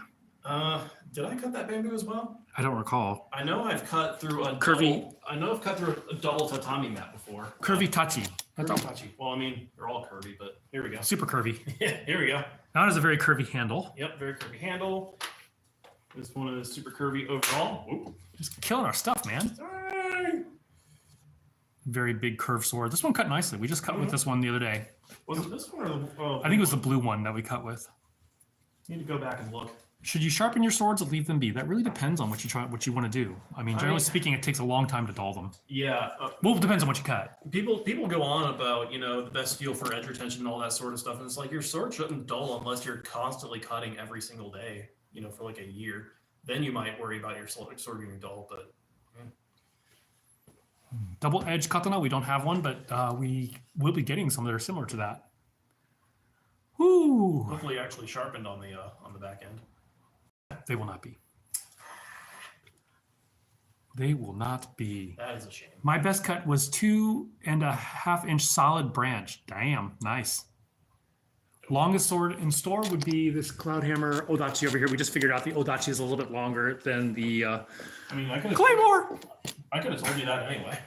Did I cut that bamboo as well? I don't recall. I know I've cut through a Curvy. I've cut through a double tatami mat before. Curvy Tachi. Curvy tachi. Well, I mean, they're all curvy, but here we go. Super curvy. Here we go. That is a very curvy handle. Yep, very curvy handle. This one is super curvy overall. Whoop. Just killing our stuff, man. Very big curved sword. This one cut nicely. We just cut with this one the other day. Was it this one or the? I think it was the blue one that we cut with. Need to go back and look. Should you sharpen your swords or leave them be? That really depends on what you want to do. I mean, generally speaking, it takes a long time to dull them. Yeah. Well, it depends on what you cut. People go on about the best steel for edge retention and all that sort of stuff, and it's like your sword shouldn't dull unless you're constantly cutting every single day. For like a year. Then you might worry about your sword getting dull, but. Double edge katana, we don't have one, but we will be getting some that are similar to that. Woo! Hopefully actually sharpened on the back end. They will not be. They will not be. That is a shame. My best cut was 2.5 inch solid branch. Damn, nice. Longest sword in store would be this Cloudhammer Odachi over here. We just figured out the Odachi is a little bit longer than the I mean, I could Claymore. have told you that anyway.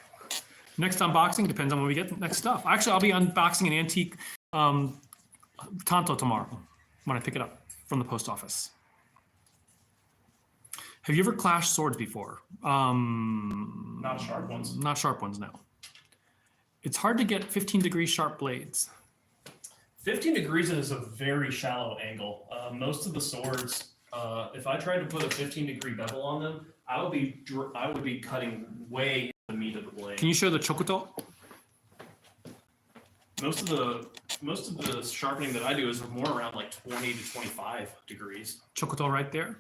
Next unboxing depends on when we get the next stuff. Actually, I'll be unboxing an antique Tanto tomorrow when I pick it up from the post office. Have you ever clashed swords before? Not sharp ones. Not sharp ones, no. It's hard to get 15-degree sharp blades. 15 degrees is a very shallow angle. Most of the swords, if I tried to put a 15-degree bevel on them, I would be cutting way into the meat of the blade. Can you show the chokuto? Most of the sharpening that I do is more around like 20 to 25 degrees. Chokuto right there.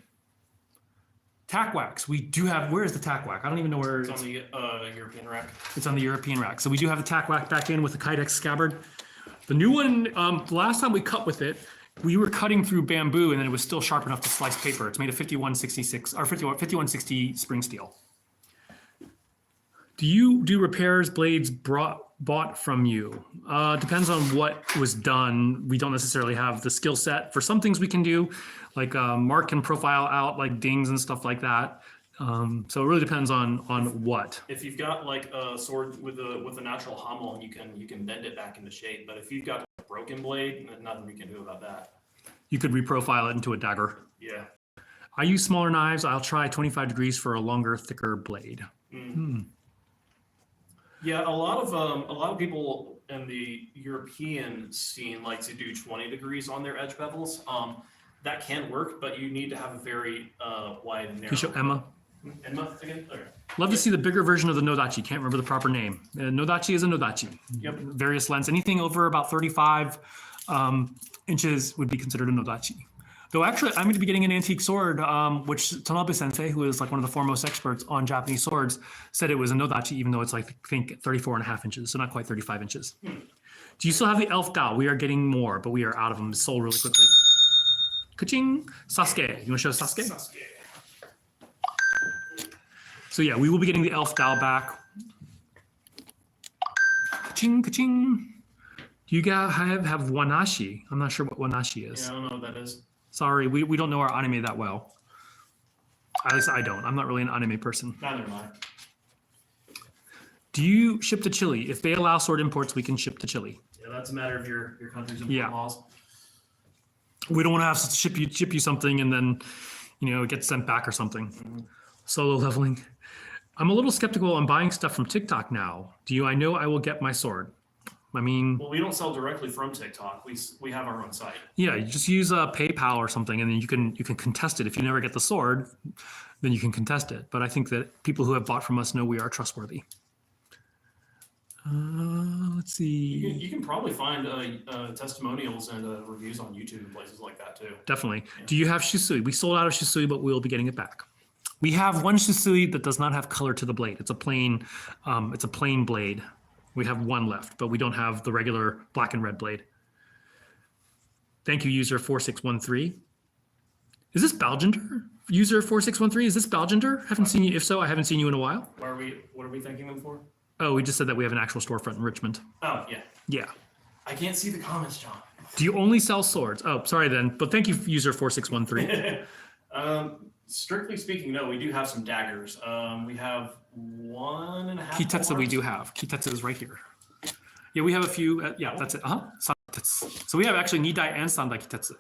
Tack wax. We do have. Where is the tack wax? I don't even know where It's on the European rack. It's on the European rack. So we do have the tack wax back in with the Kydex scabbard. The new one, the last time we cut with it, we were cutting through bamboo and then it was still sharp enough to slice paper. It's made of 5166 or 5160 spring steel. Do you do repairs blades bought from you? Depends on what was done. We don't necessarily have the skill set. For some things we can do, like mark and profile out like dings and stuff like that. So it really depends on what. If you've got like a sword with a natural hammer, you can bend it back into shape. But if you've got a broken blade, nothing we can do about that. You could reprofile it into a dagger. Yeah. I use smaller knives. I'll try 25 degrees for a longer, thicker blade. Yeah, a lot of people in the European scene like to do 20 degrees on their edge bevels. That can work, but you need to have a very wide and narrow. Can you show Emma? Emma again? Okay. Love to see the bigger version of the Nodachi. Can't remember the proper name. Nodachi is a Nodachi. Yep. Various lengths. Anything over about 35 inches would be considered a Nodachi. Though actually, I'm going to be getting an antique sword, which Tanabe Sensei, who is like one of the foremost experts on Japanese swords, said it was a Nodachi, even though it's like, I think, 34.5 inches, so not quite 35 inches. Do you still have the Elf Dao? We are getting more, but we are out of them. It's sold really quickly. Ka-ching! Sasuke. You want to show Sasuke? Sasuke. So yeah, we will be getting the Elf Dao back. Ka-ching, ka-ching. Do you guys have Wanashi? I'm not sure what Wanashi is. Yeah, I don't know what that is. Sorry, we don't know our anime that well. At least I don't. I'm not really an anime person. Neither am I. Do you ship to Chile? If they allow sword imports, we can ship to Chile. Yeah, that's a matter of your country's Yeah. laws. We don't want to have to ship you something and then, it gets sent back or something. Solo leveling. I'm a little skeptical on buying stuff from TikTok now. I know I will get my sword? I mean, Well, we don't sell directly from TikTok. We have our own site. yeah, you just use PayPal or something, and then you can contest it. If you never get the sword, then you can contest it. But I think that people who have bought from us know we are trustworthy. Let's see. You can probably find testimonials and reviews on YouTube and places like that too. Definitely. Yeah. Do you have Shisui? We sold out of Shisui, but we'll be getting it back. We have one Shisui that does not have color to the blade. It's a plain blade. We have one left, but we don't have the regular black and red blade. Thank you, user 4613. Is this Balgender? User 4613, is this Balgender? Haven't seen you. If so, I haven't seen you in a while. What are we thanking them for? Oh, we just said that we have an actual storefront in Richmond. Oh, yeah. Yeah. I can't see the comments, John. Do you only sell swords? Oh, sorry then. But thank you, user 4613. Strictly speaking, no, we do have some daggers. We have 1.5. Kitetsu we do have. Kitetsu is right here. Yeah, we have a few. Yeah, that's it. So we have actually Nidai and Sandai Kitetsu.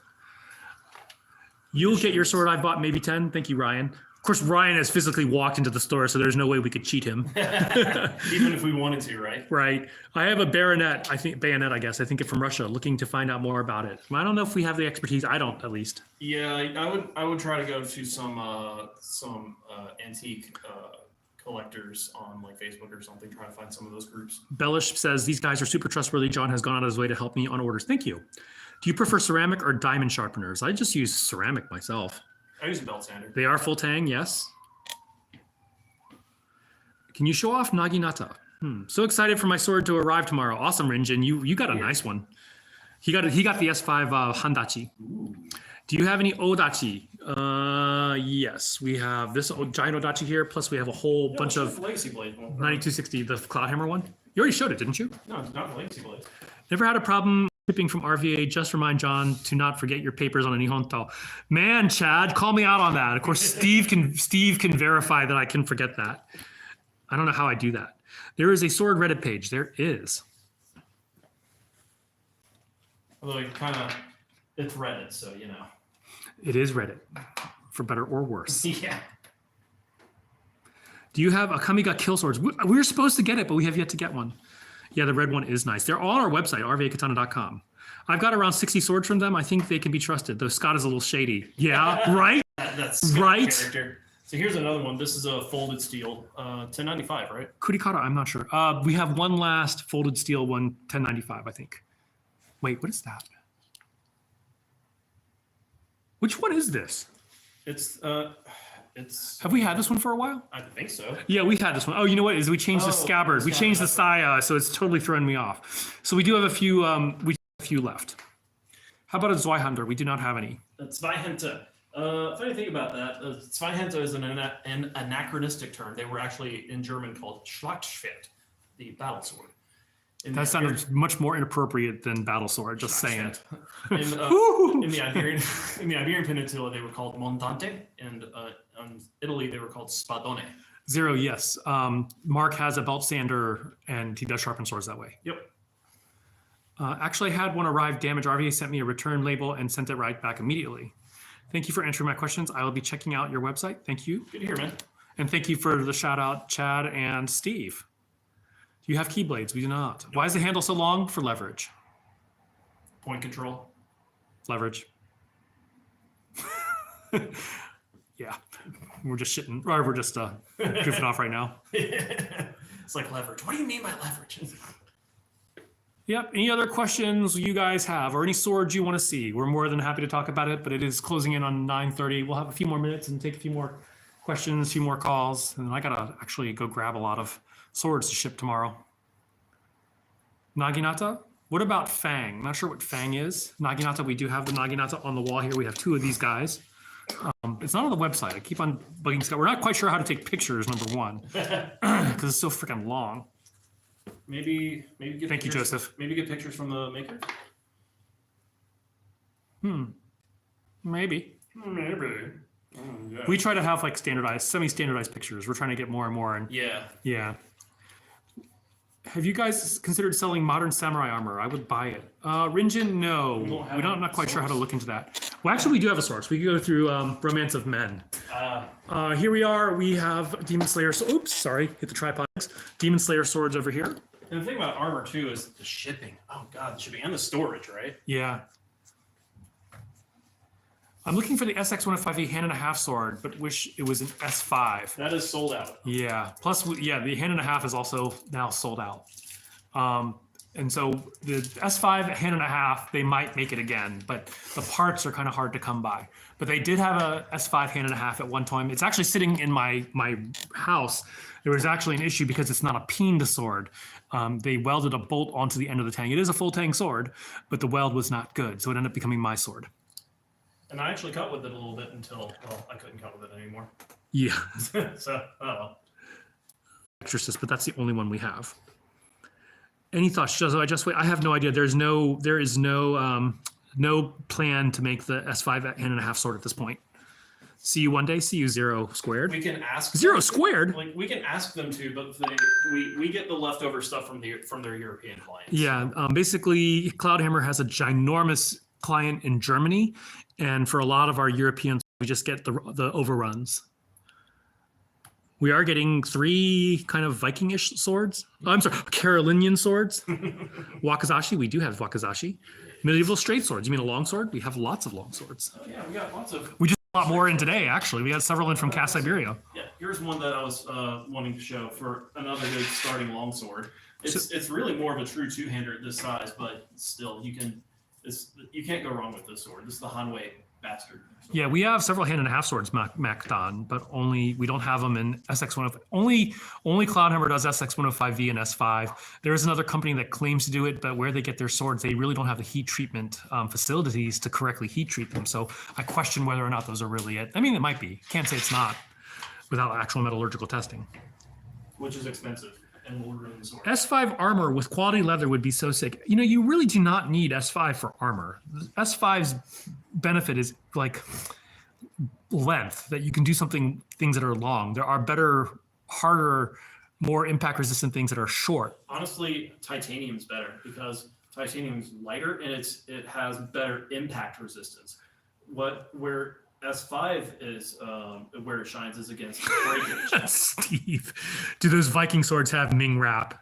You'll get your sword. I bought maybe 10. Thank you, Ryan. Of course, Ryan has physically walked into the store, so there's no way we could cheat him. Even if we wanted to, right? Right. I have a bayonet, I think it from Russia, looking to find out more about it. I don't know if we have the expertise. I don't, at least. Yeah, I would try to go to some antique collectors on like Facebook or something. Try to find some of those groups. Bellish says, these guys are super trustworthy. John has gone out of his way to help me on orders. Thank you. Do you prefer ceramic or diamond sharpeners? I just use ceramic myself. I use a belt sander. They are full tang, yes. Can you show off Naginata? So excited for my sword to arrive tomorrow. Awesome, Rinjin. You got a nice one. He got the S5 Handachi. Ooh. Do you have any odachi? Yes, we have this giant odachi here. Plus, we have a whole bunch of Legacy Blade. 9260, the Cloudhammer one. You already showed it, didn't you? No, it's not Legacy Blade. Never had a problem shipping from RVA. Just remind John to not forget your papers on a Nihonto. Man, Chad, call me out on that. Of course, Steve can verify that I can forget that. I don't know how I do that. There is a Sword Reddit page. There is. Although it kind of, it's Reddit, so you know. It is Reddit, for better or worse. Yeah. Do you have a Kamiga kill swords? We were supposed to get it, but we have yet to get one. Yeah, the red one is nice. They're all on our website, rvakatana.com. I've got around 60 swords from them. I think they can be trusted, though Scott is a little shady. Yeah, right? That's Right. character. So here's another one. This is a folded steel, 1095, right? Kurikata, I'm not sure. We have one last folded steel one, 1095, I think. Wait, what is that? Which one is this? It's Have we had this one for a while? I think so. Yeah, we had this one. Oh, you know what? Is we changed the Oh, scabbard. the We changed the scabbard. saya, so it's totally thrown me off. So we do have a few. We have a few left. How about a Zweihunter? We do not have any. Zweihände. Funny thing about that, Zweihände is an anachronistic term. They were actually in German called Schlachtschwert, the battle sword. That sounded much more inappropriate than battle sword. Just saying. In the Iberian Peninsula, they were called montante, and in Italy, they were called spadone. Zero, yes. Mark has a belt sander, and he does sharpen swords that way. Yep. Actually, I had one arrive damaged. RVA sent me a return label and sent it right back immediately. Thank you for answering my questions. I will be checking out your website. Thank you. Good to hear, man. And thank you for the shout out, Chad and Steve. Do you have keyblades? We do not. Why is the handle so long? For leverage. Point control. Leverage. Yeah. We're just shitting, or we're just goofing off right now. It's like leverage. What do you mean by leverage? Yep. Any other questions you guys have, or any swords you want to see? We're more than happy to talk about it, but it is closing in on 9:30. We'll have a few more minutes and take a few more questions, a few more calls, and I gotta actually go grab a lot of swords to ship tomorrow. Naginata? What about Fang? I'm not sure what Fang is. Naginata, we do have the Naginata on the wall here. We have two of these guys. It's not on the website. I keep on bugging Scott. We're not quite sure how to take pictures, number one, because it's so freaking long. Maybe get Thank you, pictures- Joseph. Maybe get pictures from the maker. Maybe. Maybe. Yeah. We try to have like standardized, semi-standardized pictures. We're trying to get more and more. And Yeah. yeah. Have you guys considered selling modern samurai armor? I would buy it. Rinjin, no. We don't. I'm not quite sure how to look into that. Well, actually, we do have a source. We can go through Romance of Men. Here we are. We have Demon Slayer. Oops, sorry, hit the tripod. Demon Slayer swords over here. And the thing about armor too is the shipping. Oh god, the shipping and the storage, right? Yeah. I'm looking for the SX-105 hand and a half sword, but wish it was an S5. That is sold out. Yeah. Plus, yeah, the hand and a half is also now sold out. And so the S5 hand and a half, they might make it again, but the parts are kind of hard to come by. But they did have a S5 hand and a half at one time. It's actually sitting in my house. There was actually an issue because it's not a peened sword. They welded a bolt onto the end of the tang. It is a full tang sword, but the weld was not good, so it ended up becoming my sword. And I actually cut with it a little bit until, well, I couldn't cut with it anymore. Yeah. So, oh well. Exorcist, but that's the only one we have. Any thoughts? I just wait. I have no idea. There is no plan to make the S5 hand and a half sword at this point. See you one day. See you zero squared. We can ask Zero squared. Like we can ask them to, but we get the leftover stuff from their European clients. Yeah. Basically, Cloudhammer has a ginormous client in Germany, and for a lot of our Europeans, we just get the overruns. We are getting 3 kind of Viking-ish swords. Oh, I'm sorry, Carolinian swords. Wakizashi, we do have Wakizashi. Medieval straight swords. You mean a long sword? We have lots of long swords. Oh, yeah, we got lots of. We just got a lot more in today, actually. We had several in from Cast Siberia. Yeah, here's one that I was wanting to show for another good starting longsword. It's really more of a true two-hander at this size, but still you can't go wrong with this sword. This is the Hanway bastard. Yeah, we have several hand and a half swords Macdon, but we don't have them in SX105. Only Cloudhammer does SX105V and S5. There is another company that claims to do it, but where they get their swords, they really don't have the heat treatment facilities to correctly heat treat them. So I question whether or not those are really it. I mean, it might be. Can't say it's not without actual metallurgical testing. Which is expensive and will ruin the sword. S5 armor with quality leather would be so sick. You know, you really do not need S5 for armor. S5's benefit is like length, that you can do things that are long. There are better, harder, more impact resistant things that are short. Honestly, titanium's better because titanium's lighter and it has better impact resistance. Where S5 is where it shines is against breakage. Steve, do those Viking swords have Ming wrap?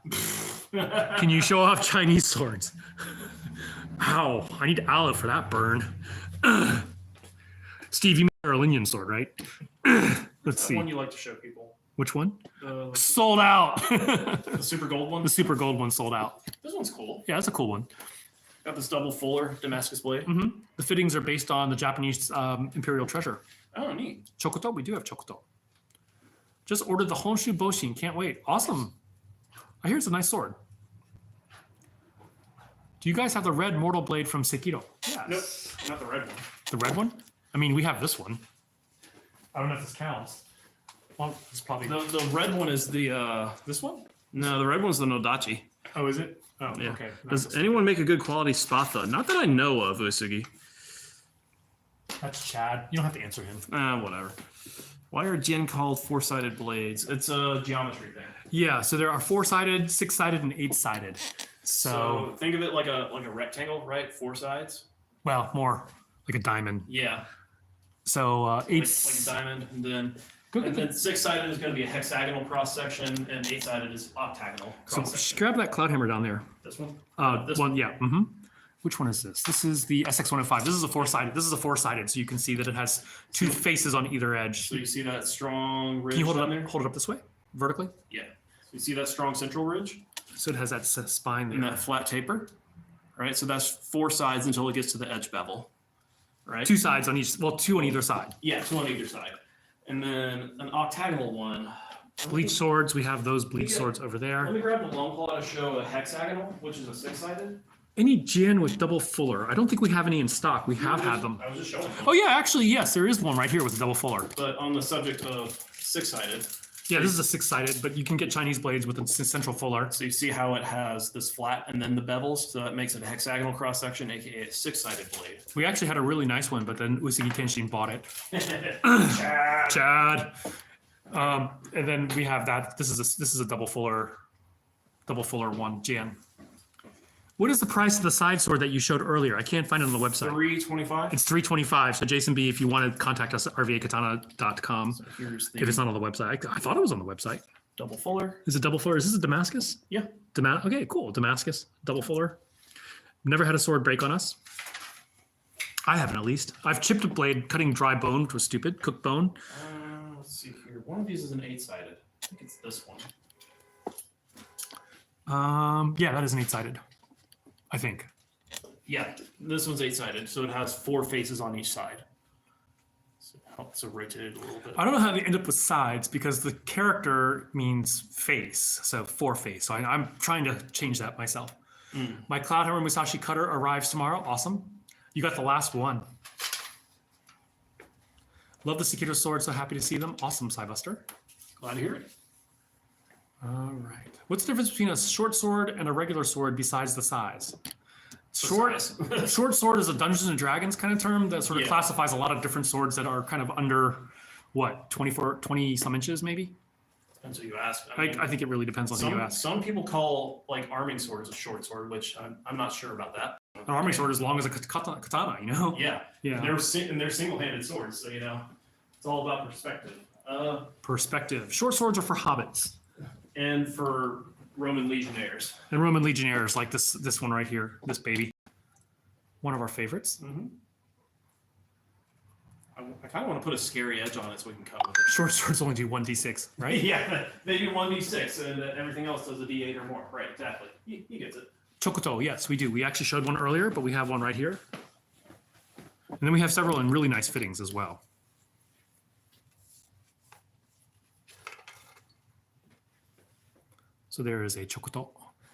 Can you show off Chinese swords? Ow, I need aloe for that burn. Steve, you mean Carolinian sword, right? Let's see. One you like to show people. Which one? The Sold out. super gold one. The super gold one sold out. This one's cool. Yeah, that's a cool one. Got this double fuller Damascus blade. The fittings are based on the Japanese imperial treasure. Oh, neat. Chokoto, we do have Chokoto. Just ordered the Honshu Boshin. Can't wait. Awesome. I hear it's a nice sword. Do you guys have the red mortal blade from Sekiro? Yes. Nope, not the red one. The red one? I mean, we have this one. I don't know if this counts. Well, it's probably. The red one is the This one? no, the red one's the Nodachi. Oh, is it? Oh, Yeah. okay. Does anyone make a good quality spatha? Not that I know of, Usugi. That's Chad. You don't have to answer him. Whatever. Why are Jin called four-sided blades? It's a geometry thing. Yeah, so there are 4-sided, 6-sided, and 8-sided. So think of it like a rectangle, right? 4 sides. Well, more like a diamond. Yeah. So Like a 8. diamond, and then Look at and then 6-sided is going to be a hexagonal cross section, and 8-sided is octagonal So cross section. grab that cloud hammer down there. This one. This one, yeah. Which one is this? This is the SX105. This is a 4-sided. This is a 4-sided, so you can see that it has 2 faces on either edge. So you see that strong ridge Can you hold it down up? there? Hold it up this way, vertically. Yeah. So you see that strong central ridge So it has that spine and there. that flat taper, right? So that's 4 sides until it gets to the edge bevel, right? 2 sides on each. Well, 2 on either side. Yeah, 2 on either side. And then an octagonal one. Bleach swords. We have those bleach swords over Let there. me grab the long claw to show a hexagonal, which is a 6-sided. Any Jin with double fuller? I don't think we have any in stock. We have had them. I was just showing them. Oh yeah, actually yes, there is one right here with a double fuller. But on the subject of 6-sided, Yeah, this is a 6-sided, but you can get Chinese blades with a central fuller. so you see how it has this flat and then the bevels, so that makes it a hexagonal cross section, aka a 6-sided blade. We actually had a really nice one, but then Usagi Kenshin bought it. Chad. Chad. And then we have that. This is a double fuller one, Jan. What is the price of the side sword that you showed earlier? I can't find it on the website. 325. It's $325. So Jason B, if you want to contact us at rvakatana.com, Here's if it's the not on the website. I thought it was on the website. double fuller. Is it double fuller? Is this a Damascus? Yeah. Okay, cool. Damascus, double fuller. Never had a sword break on us. I haven't, at least. I've chipped a blade cutting dry bone, which was stupid. Cooked bone. Let's see here. One of these is an 8-sided. I think it's this one. Yeah, that is an 8-sided. I think. Yeah, this one's 8-sided, so it has 4 faces on each side. So it helps it rotate it a little bit. I don't know how they end up with sides because the character means face, so 4 face. So I'm trying to change that myself. My Cloudhammer Musashi Cutter arrives tomorrow. Awesome. You got the last one. Love the Sekiro sword. So happy to see them. Awesome, Cybuster. Glad to hear it. All right. What's the difference between a short sword and a regular sword besides the size? Short sword is a Dungeons and Dragons kind of term that sort of classifies a lot of different swords that are kind of under, what, 20 some inches maybe? Depends who you ask. I think it really depends on who you ask. Some people call like arming swords a short sword, which I'm not sure about that. An arming sword as long as a katana, you know? Yeah. Yeah. They're single-handed swords, so it's all about perspective. Perspective. Short swords are for hobbits. And for Roman legionnaires. And Roman legionnaires, like this one right here, this baby. One of our favorites. I kind of want to put a scary edge on it so we can cut with it. Short swords only do 1d6, right? Yeah, they do 1d6, and everything else does a d8 or more. Right, exactly. He gets it. Chokoto, yes, we do. We actually showed one earlier, but we have one right here. And then we have several in really nice fittings as well. So there is a chokoto.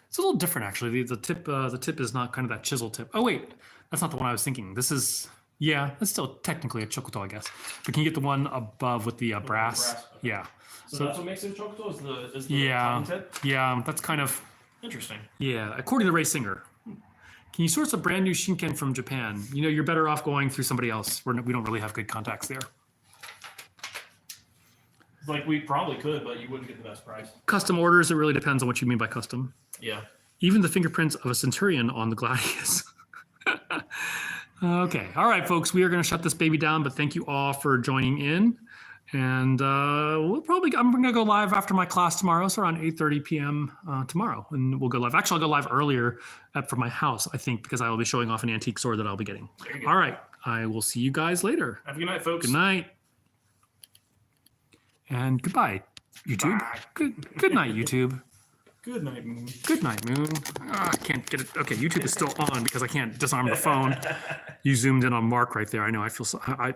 It's a little different actually. The tip is not kind of that chisel tip. Oh wait, that's not the one I was thinking. This is, yeah, that's still technically a chokoto, I guess. But can you get the one above with the brass? brass, okay. Yeah. So that's what makes it a chocoto, is the Yeah, cotton tip? yeah, that's kind of, Interesting. yeah, according to Ray Singer. Can you source a brand new Shinken from Japan? You know, you're better off going through somebody else. We don't really have good contacts there. Like we probably could, but you wouldn't get the best price. Custom orders, it really depends on what you mean by custom. Yeah. Even the fingerprints of a centurion on the Gladius. Okay, all right, folks, we are going to shut this baby down, but thank you all for joining in. And I'm going to go live after my class tomorrow, so around 8:30 p.m. Tomorrow, and we'll go live. Actually, I'll go live earlier from my house, I think, because I will be showing off an antique sword that I'll be getting. All right, I will see you guys later. Have a good night, folks. Good night. And goodbye, YouTube. Bye. Good night, YouTube. Good night, Moon. Good night, Moon. I can't get it. Okay, YouTube is still on because I can't disarm the phone. You zoomed in on Mark right there. I know. I feel so. Sorry.